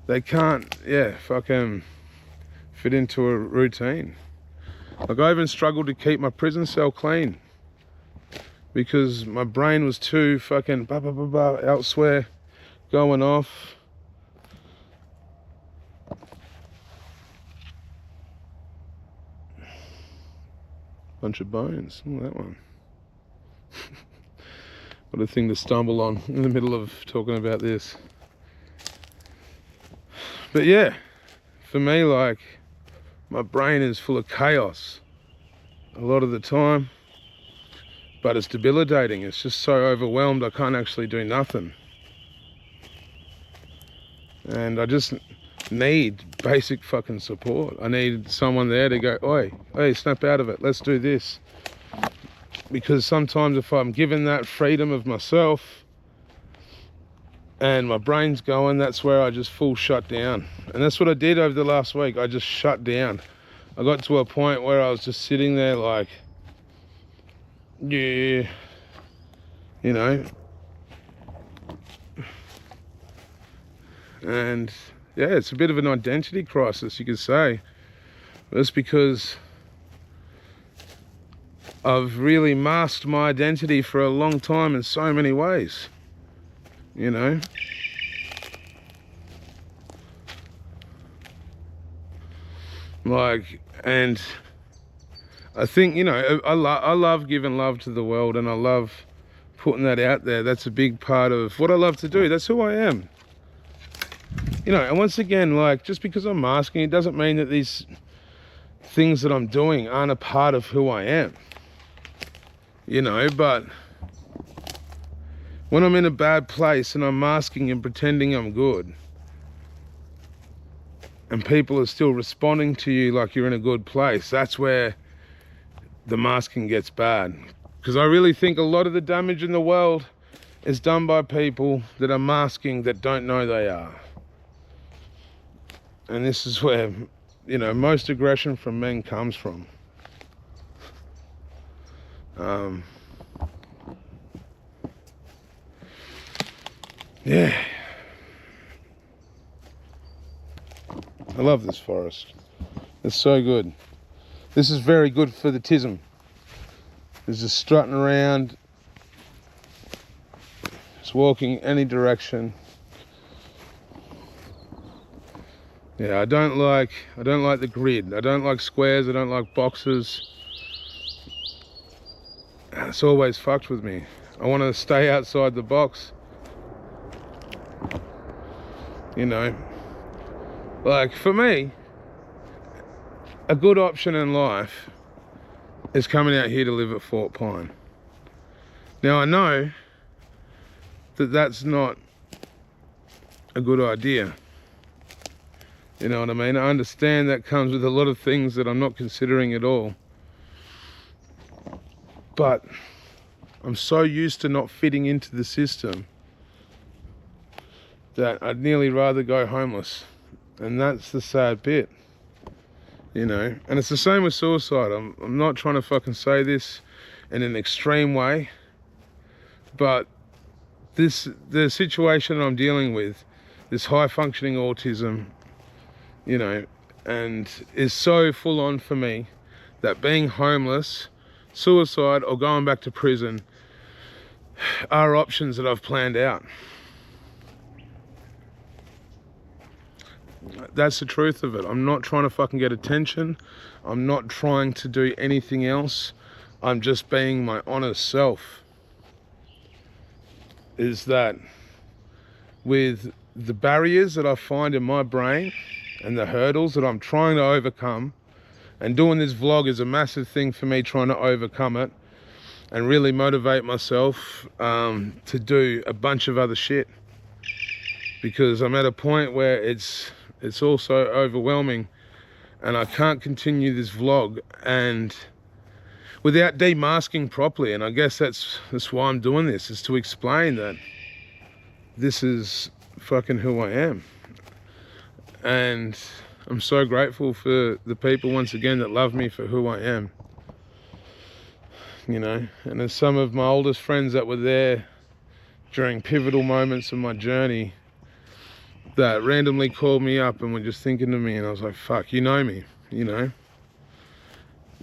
They can't, yeah, fucking fit into a routine. Like, I even struggled to keep my prison cell clean. Because my brain was too fucking elsewhere, going off. Bunch of bones. Oh, that one. What a thing to stumble on in the middle of talking about this. But yeah, for me, like, my brain is full of chaos a lot of the time. But it's debilitating. It's just so overwhelmed I can't actually do nothing. And I just need basic fucking support. I need someone there to go, oi, hey, snap out of it. Let's do this. Because sometimes if I'm given that freedom of myself and my brain's going, that's where I just full shut down. And that's what I did over the last week. I just shut down. I got to a point where I was just sitting there like, yeah, you know, and yeah, it's a bit of an identity crisis, you could say. That's because I've really masked my identity for a long time in so many ways, you know. Like, and I think, you know, I love giving love to the world, and I love putting that out there. That's a big part of what I love to do. That's who I am. You know, and once again, like, just because I'm masking, it doesn't mean that these things that I'm doing aren't a part of who I am. You know, but when I'm in a bad place and I'm masking and pretending I'm good, and people are still responding to you like you're in a good place, that's where the masking gets bad. Because I really think a lot of the damage in the world is done by people that are masking that don't know they are. And this is where, you know, most aggression from men comes from. Yeah. I love this forest. It's so good. This is very good for the tism. There's just strutting around, just walking any direction. Yeah, I don't like the grid. I don't like squares. I don't like boxes. It's always fucked with me. I want to stay outside the box. You know, like, for me, a good option in life is coming out here to live at Fort Pine. Now, I know that that's not a good idea. You know what I mean? I understand that comes with a lot of things that I'm not considering at all. But I'm so used to not fitting into the system that I'd nearly rather go homeless. And that's the sad bit. You know, and it's the same with suicide. I'm not trying to fucking say this in an extreme way, but the situation I'm dealing with, this high functioning autism, you know, and is so full on for me that being homeless, suicide, or going back to prison are options that I've planned out. That's the truth of it. I'm not trying to fucking get attention. I'm not trying to do anything else. I'm just being my honest self. is that with the barriers that I find in my brain and the hurdles that I'm trying to overcome, and doing this vlog is a massive thing for me, trying to overcome it and really motivate myself to do a bunch of other shit, because I'm at a point where it's also overwhelming and I can't continue this vlog and without demasking properly. And I guess that's why I'm doing this, is to explain that this is fucking who I am. And I'm so grateful for the people, once again, that love me for who I am. You know, and there's some of my oldest friends that were there during pivotal moments of my journey that randomly called me up and were just thinking of me, and I was like, fuck, you know me, you know?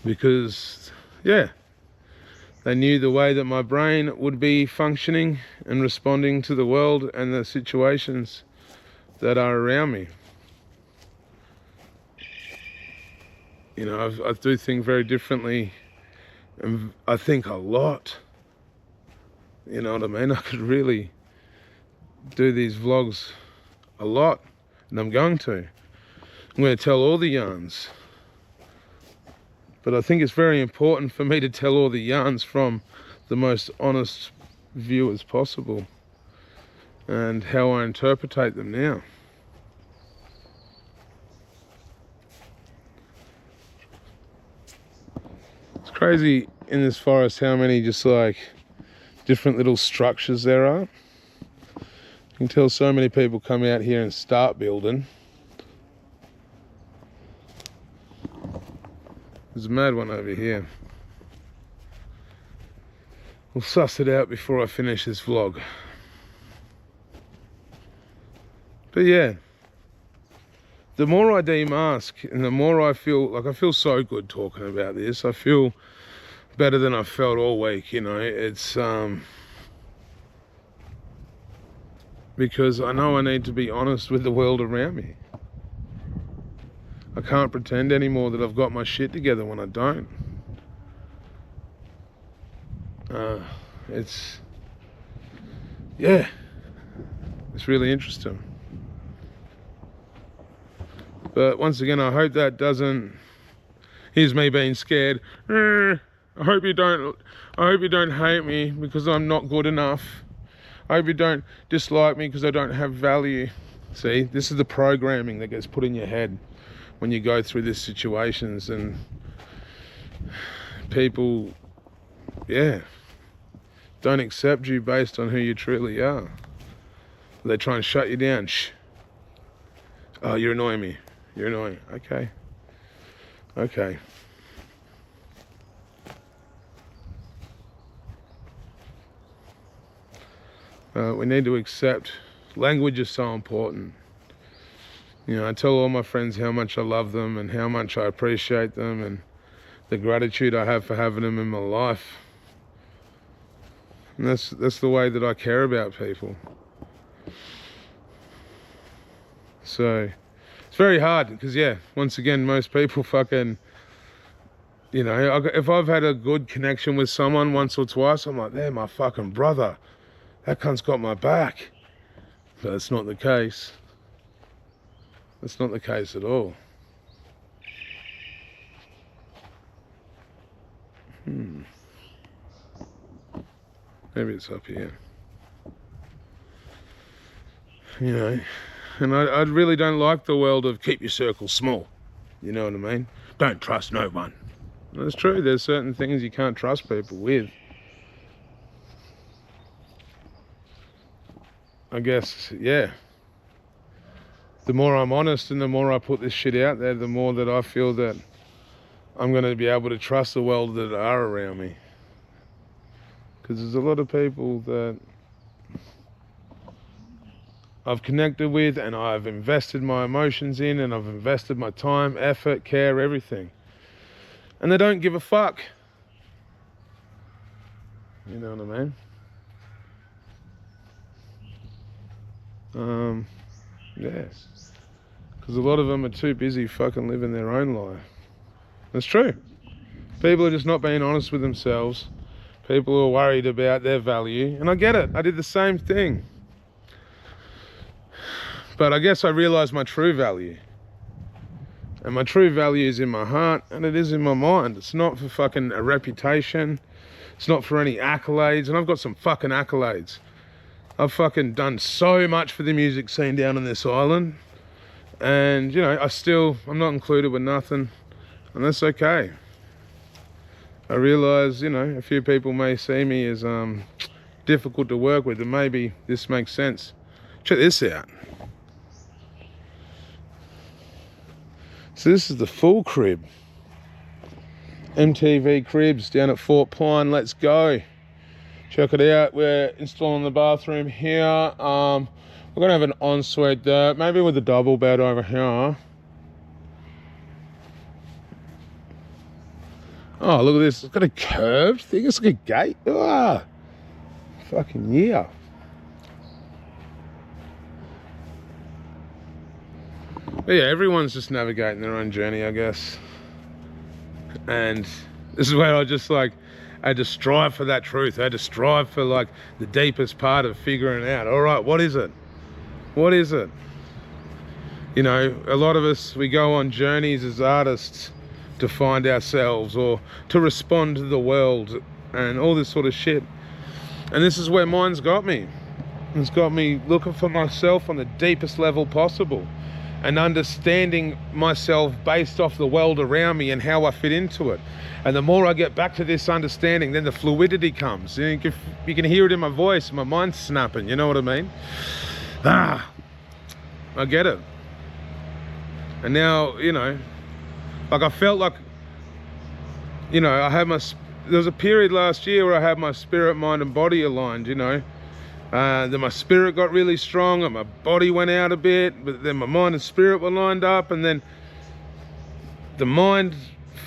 Because, yeah, they knew the way that my brain would be functioning and responding to the world and the situations that are around me. You know, I do think very differently, and I think a lot. You know what I mean? I could really do these vlogs a lot, and I'm going to. I'm going to tell all the yarns. But I think it's very important for me to tell all the yarns from the most honest view as possible, and how I interpretate them now. It's crazy in this forest how many just like different little structures there are. You can tell so many people come out here and start building. There's a mad one over here. We'll suss it out before I finish this vlog. But yeah, the more I demask and the more I feel so good talking about this. I feel better than I felt all week, you know. It's because I know I need to be honest with the world around me. I can't pretend anymore that I've got my shit together when I don't. It's really interesting. But once again, I hope that doesn't, here's me being scared. I hope you don't hate me because I'm not good enough. I hope you don't dislike me because I don't have value. See, this is the programming that gets put in your head when you go through these situations, and people, don't accept you based on who you truly are. They try and shut you down. Shh. Oh, you're annoying me. You're annoying. Okay. Okay. We need to accept. Language is so important. You know, I tell all my friends how much I love them and how much I appreciate them and the gratitude I have for having them in my life. And that's the way that I care about people. So it's very hard because, once again, most people fucking, you know, if I've had a good connection with someone once or twice, I'm like, they're my fucking brother. That cunt's got my back. But that's not the case. That's not the case at all. Maybe it's up here. You know, and I really don't like the world of keep your circle small. You know what I mean? Don't trust no one. That's true. There's certain things you can't trust people with. I guess, the more I'm honest and the more I put this shit out there, the more that I feel that I'm going to be able to trust the world that are around me. Because there's a lot of people that I've connected with and I've invested my emotions in, and I've invested my time, effort, care, everything. And they don't give a fuck. You know what I mean? Because a lot of them are too busy fucking living their own life. That's true. People are just not being honest with themselves. People who are worried about their value, and I get it. I did the same thing. But I guess I realized my true value. And my true value is in my heart, and it is in my mind. It's not for fucking a reputation. It's not for any accolades, and I've got some fucking accolades. I've fucking done so much for the music scene down on this island. And, you know, I'm not included with nothing, and that's okay. I realise, you know, a few people may see me as difficult to work with, and maybe this makes sense. Check this out. So this is the full crib. MTV Cribs down at Fort Pine. Let's go. Check it out. We're installing the bathroom here. We're gonna have an ensuite there, maybe with a double bed over here. Oh, look at this. It's got a curved thing. It's like a gate. Ah, fucking yeah. But yeah, everyone's just navigating their own journey, I guess. And this is where I had to strive for that truth. I had to strive for like the deepest part of figuring out, all right, what is it? What is it? You know, a lot of us, we go on journeys as artists to find ourselves or to respond to the world and all this sort of shit. And this is where mine's got me. It's got me looking for myself on the deepest level possible and understanding myself based off the world around me and how I fit into it. And the more I get back to this understanding, then the fluidity comes. You can hear it in my voice, my mind's snapping, you know what I mean? I get it. And now, you know, like I felt like, you know, there was a period last year where I had my spirit, mind and body aligned, you know. Then my spirit got really strong and my body went out a bit, but then my mind and spirit were lined up, and then the mind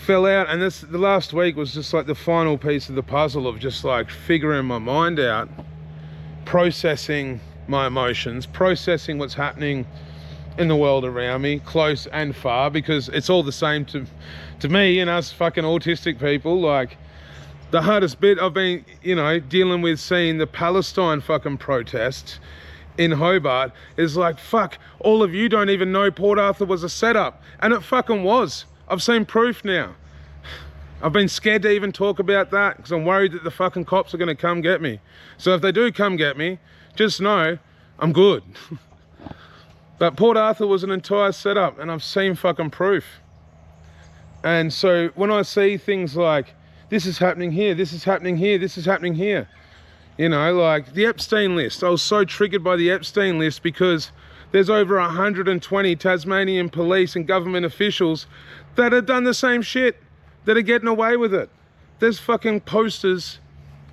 fell out. And the last week was just like the final piece of the puzzle of just like figuring my mind out, processing my emotions, processing what's happening in the world around me, close and far, because it's all the same to me and us fucking autistic people. Like, the hardest bit I've been, you know, dealing with seeing the Palestine fucking protests in Hobart is like, fuck, all of you don't even know Port Arthur was a setup. And it fucking was. I've seen proof now. I've been scared to even talk about that because I'm worried that the fucking cops are going to come get me. So if they do come get me, just know I'm good. But Port Arthur was an entire setup, and I've seen fucking proof. And so when I see things like, this is happening here, this is happening here, this is happening here. You know, like the Epstein list. I was so triggered by the Epstein list because there's over 120 Tasmanian police and government officials that have done the same shit, that are getting away with it. There's fucking posters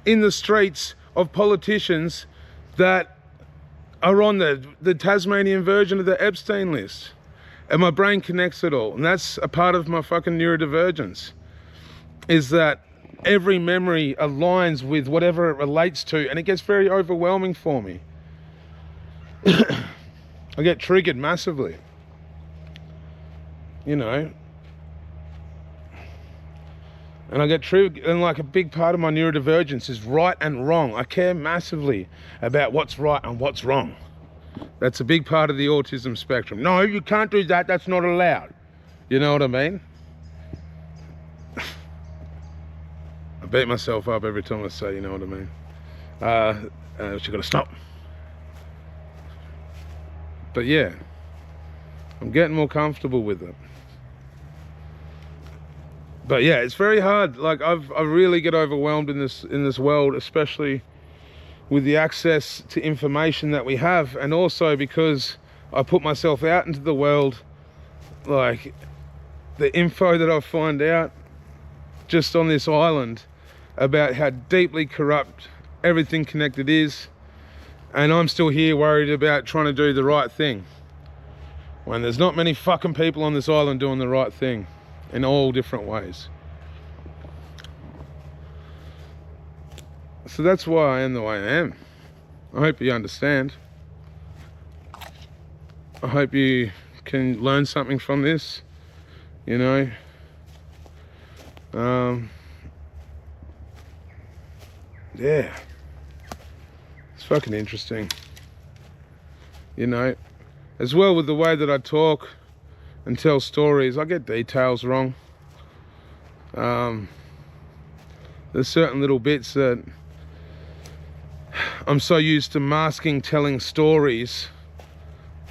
in the streets of politicians that are on the Tasmanian version of the Epstein list. And my brain connects it all. And that's a part of my fucking neurodivergence, is that every memory aligns with whatever it relates to, and it gets very overwhelming for me. I get triggered massively, you know, and I get triggered, and like a big part of my neurodivergence is right and wrong. I care massively about what's right and what's wrong. That's a big part of the autism spectrum. No, you can't do that, that's not allowed. You know what I mean? I beat myself up every time I say, you know what I mean? You gotta stop. But yeah, I'm getting more comfortable with it. But yeah, it's very hard. Like I really get overwhelmed in this world, especially with the access to information that we have, and also because I put myself out into the world. Like the info that I find out just on this island about how deeply corrupt everything connected is, and I'm still here worried about trying to do the right thing when there's not many fucking people on this island doing the right thing in all different ways. So that's why I am the way I am. I hope you understand. I hope you can learn something from this, you know. yeah, it's fucking interesting. You know, as well with the way that I talk and tell stories, I get details wrong. There's certain little bits that I'm so used to masking, telling stories,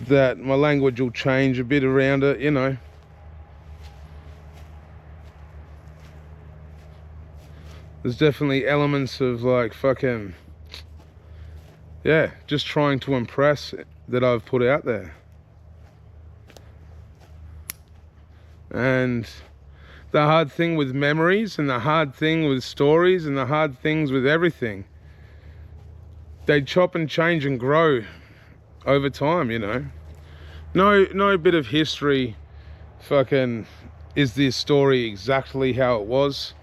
that my language will change a bit around it, you know. There's definitely elements of like fucking, yeah, just trying to impress that I've put out there. And the hard thing with memories and the hard thing with stories and the hard things with everything, they chop and change and grow over time, you know. No bit of history fucking is this story exactly how it was.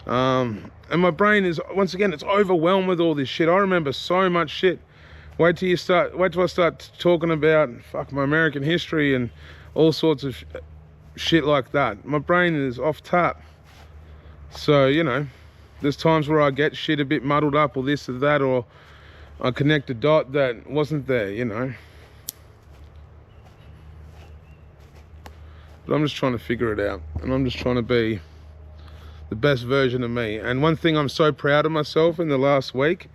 And my brain is, once again, it's overwhelmed with all this shit. I remember so much shit. Wait till I start talking about fuck my American history and all sorts of shit like that. My brain is off tap. So, you know, there's times where I get shit a bit muddled up or this or that, or I connect a dot that wasn't there, you know. But I'm just trying to figure it out, and I'm just trying to be the best version of me. And one thing I'm so proud of myself in the last week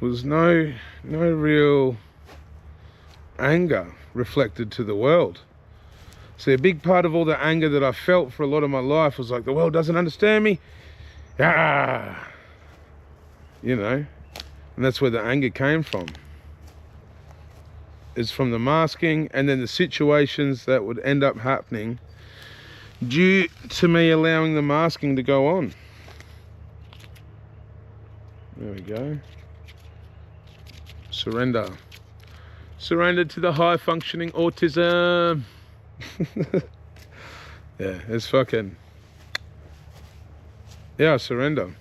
was no real anger reflected to the world. See, a big part of all the anger that I felt for a lot of my life was like, the world doesn't understand me. Ah, you know, and that's where the anger came from. It's from the masking and then the situations that would end up happening due to me allowing the masking to go on. There we go. Surrender. Surrender to the high functioning autism. Yeah, it's fucking, yeah, I surrender.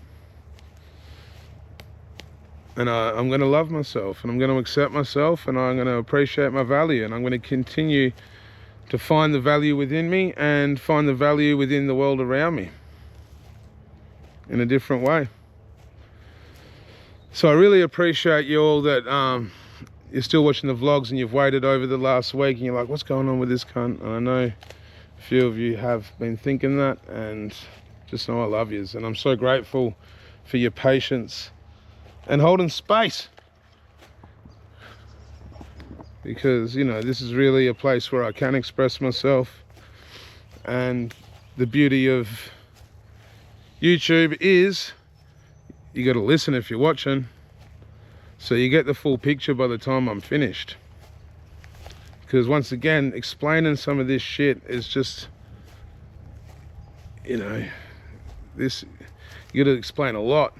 And I'm going to love myself, and I'm going to accept myself, and I'm going to appreciate my value, and I'm going to continue to find the value within me and find the value within the world around me in a different way. So I really appreciate you all that you're still watching the vlogs and you've waited over the last week and you're like, what's going on with this cunt? And I know a few of you have been thinking that, and just know I love yous. And I'm so grateful for your patience and holding space, because, you know, this is really a place where I can express myself. And the beauty of YouTube is you got to listen if you're watching, so you get the full picture by the time I'm finished. Because once again, explaining some of this shit is just, you know, this, you got to explain a lot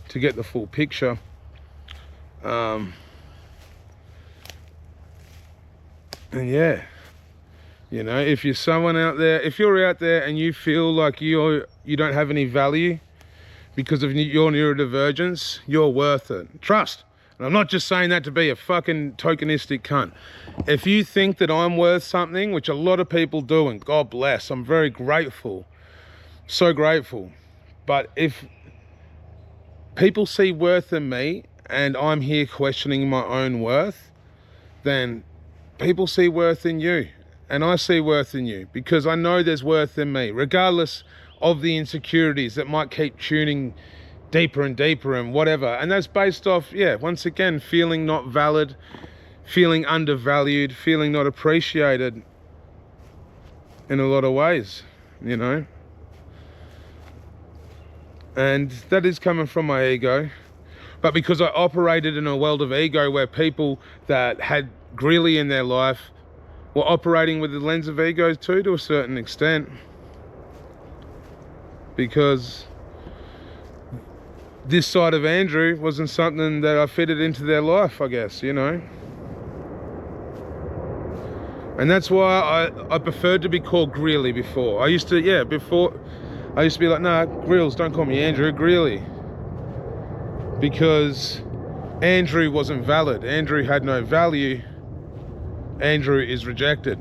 to get the full picture. And yeah, you know, if you're someone out there, if you're out there and you feel like you don't have any value because of your neurodivergence, you're worth it. Trust. And I'm not just saying that to be a fucking tokenistic cunt. If you think that I'm worth something, which a lot of people do, and God bless, I'm very grateful, so grateful. But if people see worth in me and I'm here questioning my own worth, then people see worth in you, and I see worth in you, because I know there's worth in me, regardless of the insecurities that might keep tuning deeper and deeper and whatever. And that's based off, yeah, once again, feeling not valid, feeling undervalued, feeling not appreciated in a lot of ways, you know. And that is coming from my ego. But because I operated in a world of ego where people that had Greeley in their life were operating with the lens of ego too, to a certain extent. Because this side of Andrew wasn't something that I fitted into their life, I guess, you know. And that's why I preferred to be called Greeley before. I used to, yeah, before, I used to be like, nah, Greels, don't call me Andrew, Greeley. Because Andrew wasn't valid. Andrew had no value. Andrew is rejected.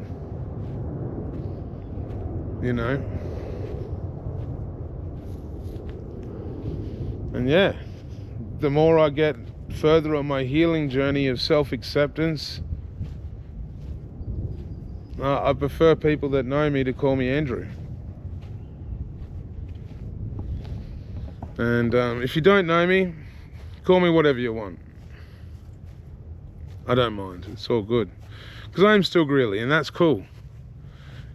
You know? And yeah, the more I get further on my healing journey of self-acceptance, I prefer people that know me to call me Andrew. And if you don't know me, call me whatever you want. I don't mind, it's all good. Because I'm still Greely, and that's cool.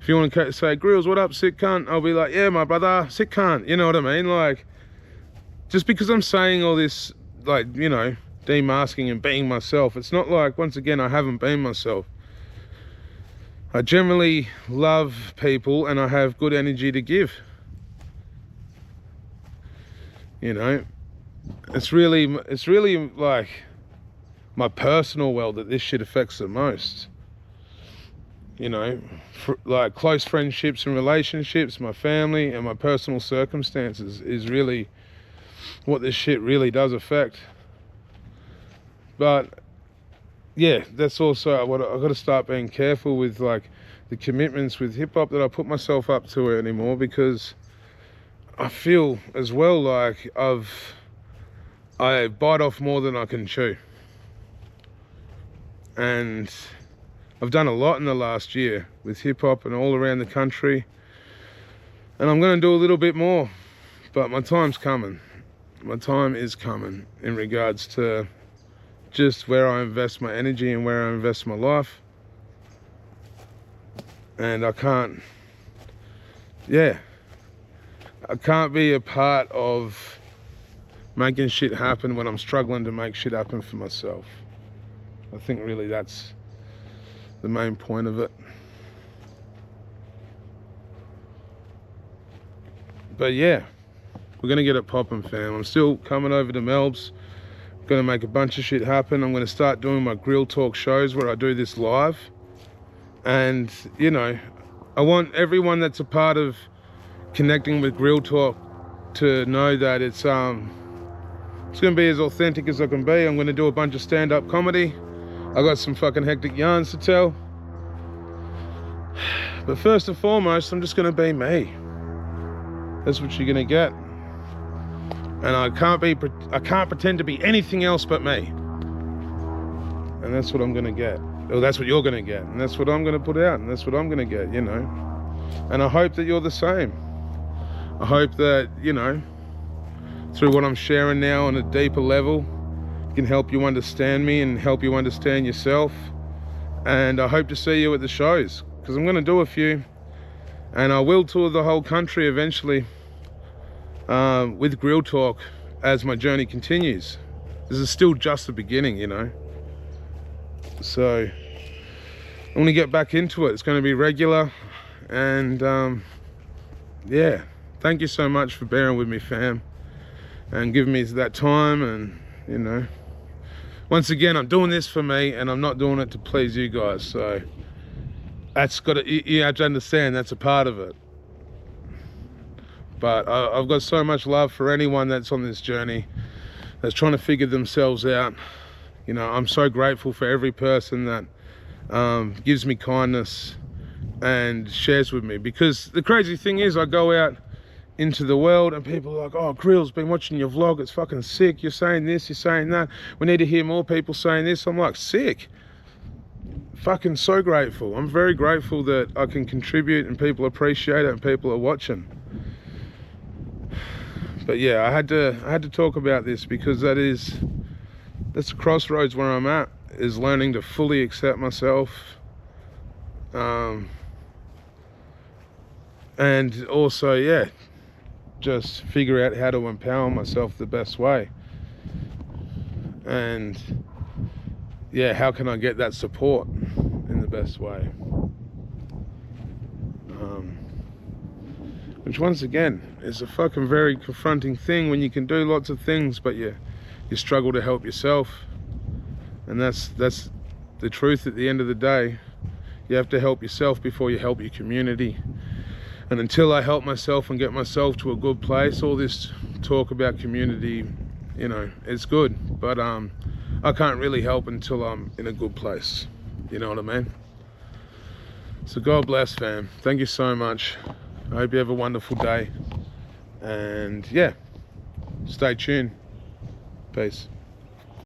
If you want to say, Greels, what up, sick cunt? I'll be like, yeah, my brother, sick cunt. You know what I mean? Like, just because I'm saying all this, like, you know, demasking and being myself, it's not like, once again, I haven't been myself. I generally love people and I have good energy to give. You know, it's really like my personal world that this shit affects the most. You know, like close friendships and relationships, my family and my personal circumstances is really what this shit really does affect. But yeah, that's also what I've got to start being careful with, like the commitments with hip hop that I put myself up to anymore, because I feel as well like I bite off more than I can chew. And I've done a lot in the last year with hip hop and all around the country. And I'm going to do a little bit more, but my time's coming. My time is coming in regards to just where I invest my energy and where I invest my life. And I can't be a part of making shit happen when I'm struggling to make shit happen for myself. I think really that's the main point of it. But yeah, we're gonna get it popping, fam. I'm still coming over to Melb's. Gonna make a bunch of shit happen. I'm gonna start doing my GreelTalk shows where I do this live. And you know, I want everyone that's a part of connecting with GreelTalk to know that it's gonna be as authentic as I can be. I'm gonna do a bunch of stand-up comedy. I got some fucking hectic yarns to tell. But first and foremost, I'm just gonna be me. That's what you're gonna get. And I can't pretend to be anything else but me. And that's what I'm gonna get. Or that's what you're gonna get. And that's what I'm gonna put out. And that's what I'm gonna get, you know. And I hope that you're the same. I hope that, you know, through what I'm sharing now on a deeper level, can help you understand me and help you understand yourself. And I hope to see you at the shows, because I'm going to do a few, and I will tour the whole country eventually with GreelTalk as my journey continues. This is still just the beginning, you know. So I'm going to get back into it. It's going to be regular, and yeah, thank you so much for bearing with me, fam, and giving me that time. And you know, once again, I'm doing this for me, and I'm not doing it to please you guys. So that's you have to understand that's a part of it. But I've got so much love for anyone that's on this journey, that's trying to figure themselves out. You know, I'm so grateful for every person that gives me kindness and shares with me. Because the crazy thing is, I go out into the world and people are like, oh, Greel's been watching your vlog, it's fucking sick, you're saying this, you're saying that, we need to hear more people saying this. I'm like, sick. Fucking so grateful. I'm very grateful that I can contribute and people appreciate it and people are watching. But yeah, I had to talk about this, because that's the crossroads where I'm at, is learning to fully accept myself, and also, yeah, just figure out how to empower myself the best way. And yeah, how can I get that support in the best way? Which once again is a fucking very confronting thing, when you can do lots of things but you struggle to help yourself. And that's the truth at the end of the day. You have to help yourself before you help your community. And until I help myself and get myself to a good place, all this talk about community, you know, it's good, but I can't really help until I'm in a good place. You know what I mean? So God bless, fam. Thank you so much. I hope you have a wonderful day. And yeah, Stay tuned. Peace.